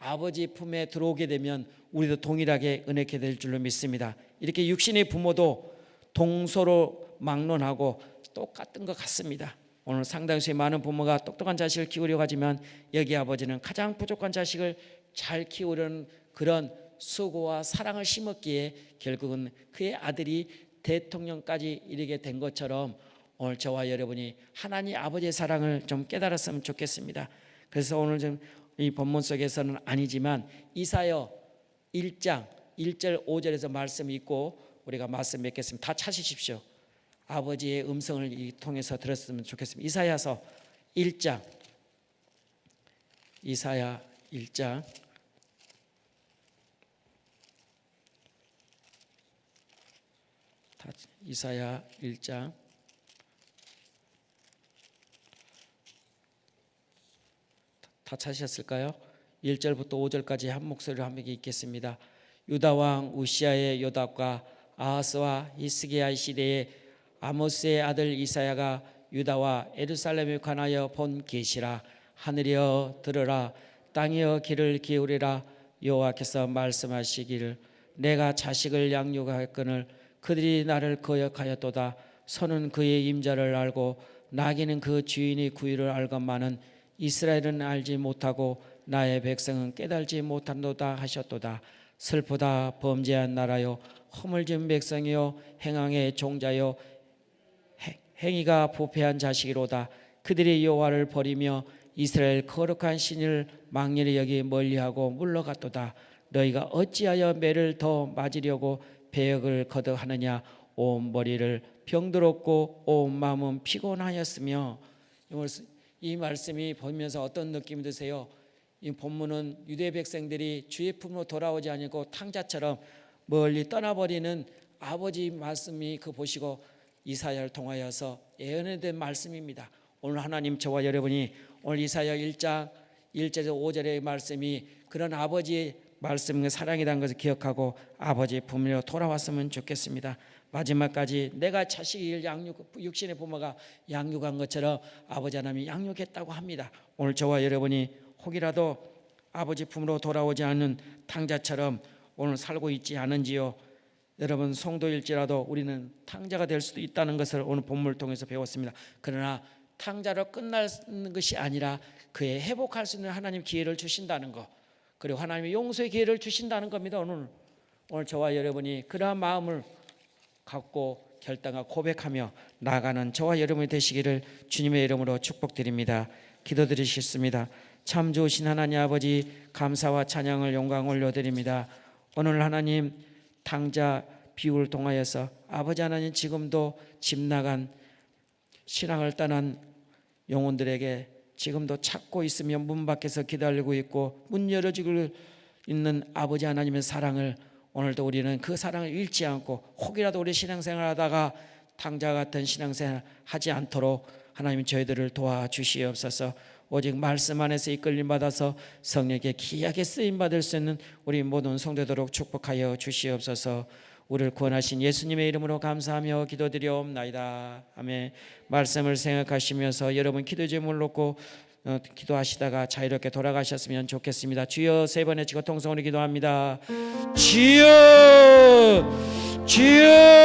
아버지 품에 들어오게 되면 우리도 동일하게 은혜케 될 줄로 믿습니다. 이렇게 육신의 부모도 동서로 막론하고 똑같은 것 같습니다. 오늘 상당수 많은 부모가 똑똑한 자식을 키우려고 하지만 여기 아버지는 가장 부족한 자식을 잘 키우려는 그런 수고와 사랑을 심었기에 결국은 그의 아들이 대통령까지 이르게 된 것처럼 오늘 저와 여러분이 하나님 아버지의 사랑을 좀 깨달았으면 좋겠습니다. 그래서 오늘 좀 이 본문 속에서는 아니지만 이사야 1장 1절 5절에서 말씀이 있고 우리가 말씀 맺겠습니다. 다 찾으십시오. 아버지의 음성을 통해서 들었으면 좋겠습니다. 이사야 1장 이사야 1장 이사야 1장 다 찾으셨을까요? 1절부터 5절까지 한 목소리로 함께 읽겠습니다. 유다 왕 우시아의 요답과 아하스와 히스기야의 시대에 아모스의 아들 이사야가 유다와 예루살렘에 관하여 본 계시라. 하늘이여 들으라, 땅이여 귀를 기울이라. 여호와께서 말씀하시기를 내가 자식을 양육하였거늘 그들이 나를 거역하였도다. 소는 그의 임자를 알고 나귀는 그 주인의 구유를 알건만은 이스라엘은 알지 못하고 나의 백성은 깨달지 못한도다 하셨도다. 슬프다. 범죄한 나라요, 허물진 백성이요, 행악의 종자요, 행위가 부패한 자식이로다. 그들이 여호와를 버리며 이스라엘 거룩한 신을 망렬히 여기 멀리하고 물러갔도다. 너희가 어찌하여 매를 더 맞으려고 배역을 거듭하느냐. 온 머리를 병들었고 온 마음은 피곤하였으며. 이 말씀이 보면서 어떤 느낌이 드세요? 이 본문은 유대 백성들이 주의 품으로 돌아오지 않고 탕자처럼 멀리 떠나버리는 아버지 말씀이 그 보시고 이사야를 통하여서 예언된 말씀입니다. 오늘 하나님 저와 여러분이 오늘 이사야 1장 1절에서 5절의 말씀이 그런 아버지의 말씀과 사랑이라는 것을 기억하고 아버지의 품으로 돌아왔으면 좋겠습니다. 마지막까지 내가 자식을 육신의 부모가 양육한 것처럼 아버지 하나님이 양육했다고 합니다. 오늘 저와 여러분이 혹이라도 아버지 품으로 돌아오지 않는 탕자처럼 오늘 살고 있지 않은지요? 여러분 성도일지라도 우리는 탕자가 될 수도 있다는 것을 오늘 본문을 통해서 배웠습니다. 그러나 탕자로 끝나는 것이 아니라 그의 회복할 수 있는 하나님 기회를 주신다는 것, 그리고 하나님의 용서의 기회를 주신다는 겁니다. 오늘 저와 여러분이 그러한 마음을 갖고 결단하고 고백하며 나아가는 저와 여러분이 되시기를 주님의 이름으로 축복드립니다. 기도드리겠습니다. 참 좋으신 하나님 아버지, 감사와 찬양을 영광 올려드립니다. 오늘 하나님 탕자 비유를 통하여서 아버지 하나님 지금도 집 나간 신앙을 떠난 영혼들에게 지금도 찾고 있으며 문 밖에서 기다리고 있고 문 열어주고 있는 아버지 하나님의 사랑을 오늘도 우리는 그 사랑을 잃지 않고 혹이라도 우리 신앙생활 하다가 탕자 같은 신앙생활 하지 않도록 하나님 저희들을 도와주시옵소서. 오직 말씀 안에서 이끌림 받아서 성령께 귀하게 쓰임 받을 수 있는 우리 모든 성도도록 축복하여 주시옵소서. 우리를 구원하신 예수님의 이름으로 감사하며 기도드리옵나이다. 아멘. 말씀을 생각하시면서 여러분 기도 제목을 놓고 기도하시다가 자유롭게 돌아가셨으면 좋겠습니다. 주여 세 번 외치고 통성으로 기도합니다. 주여, 주여.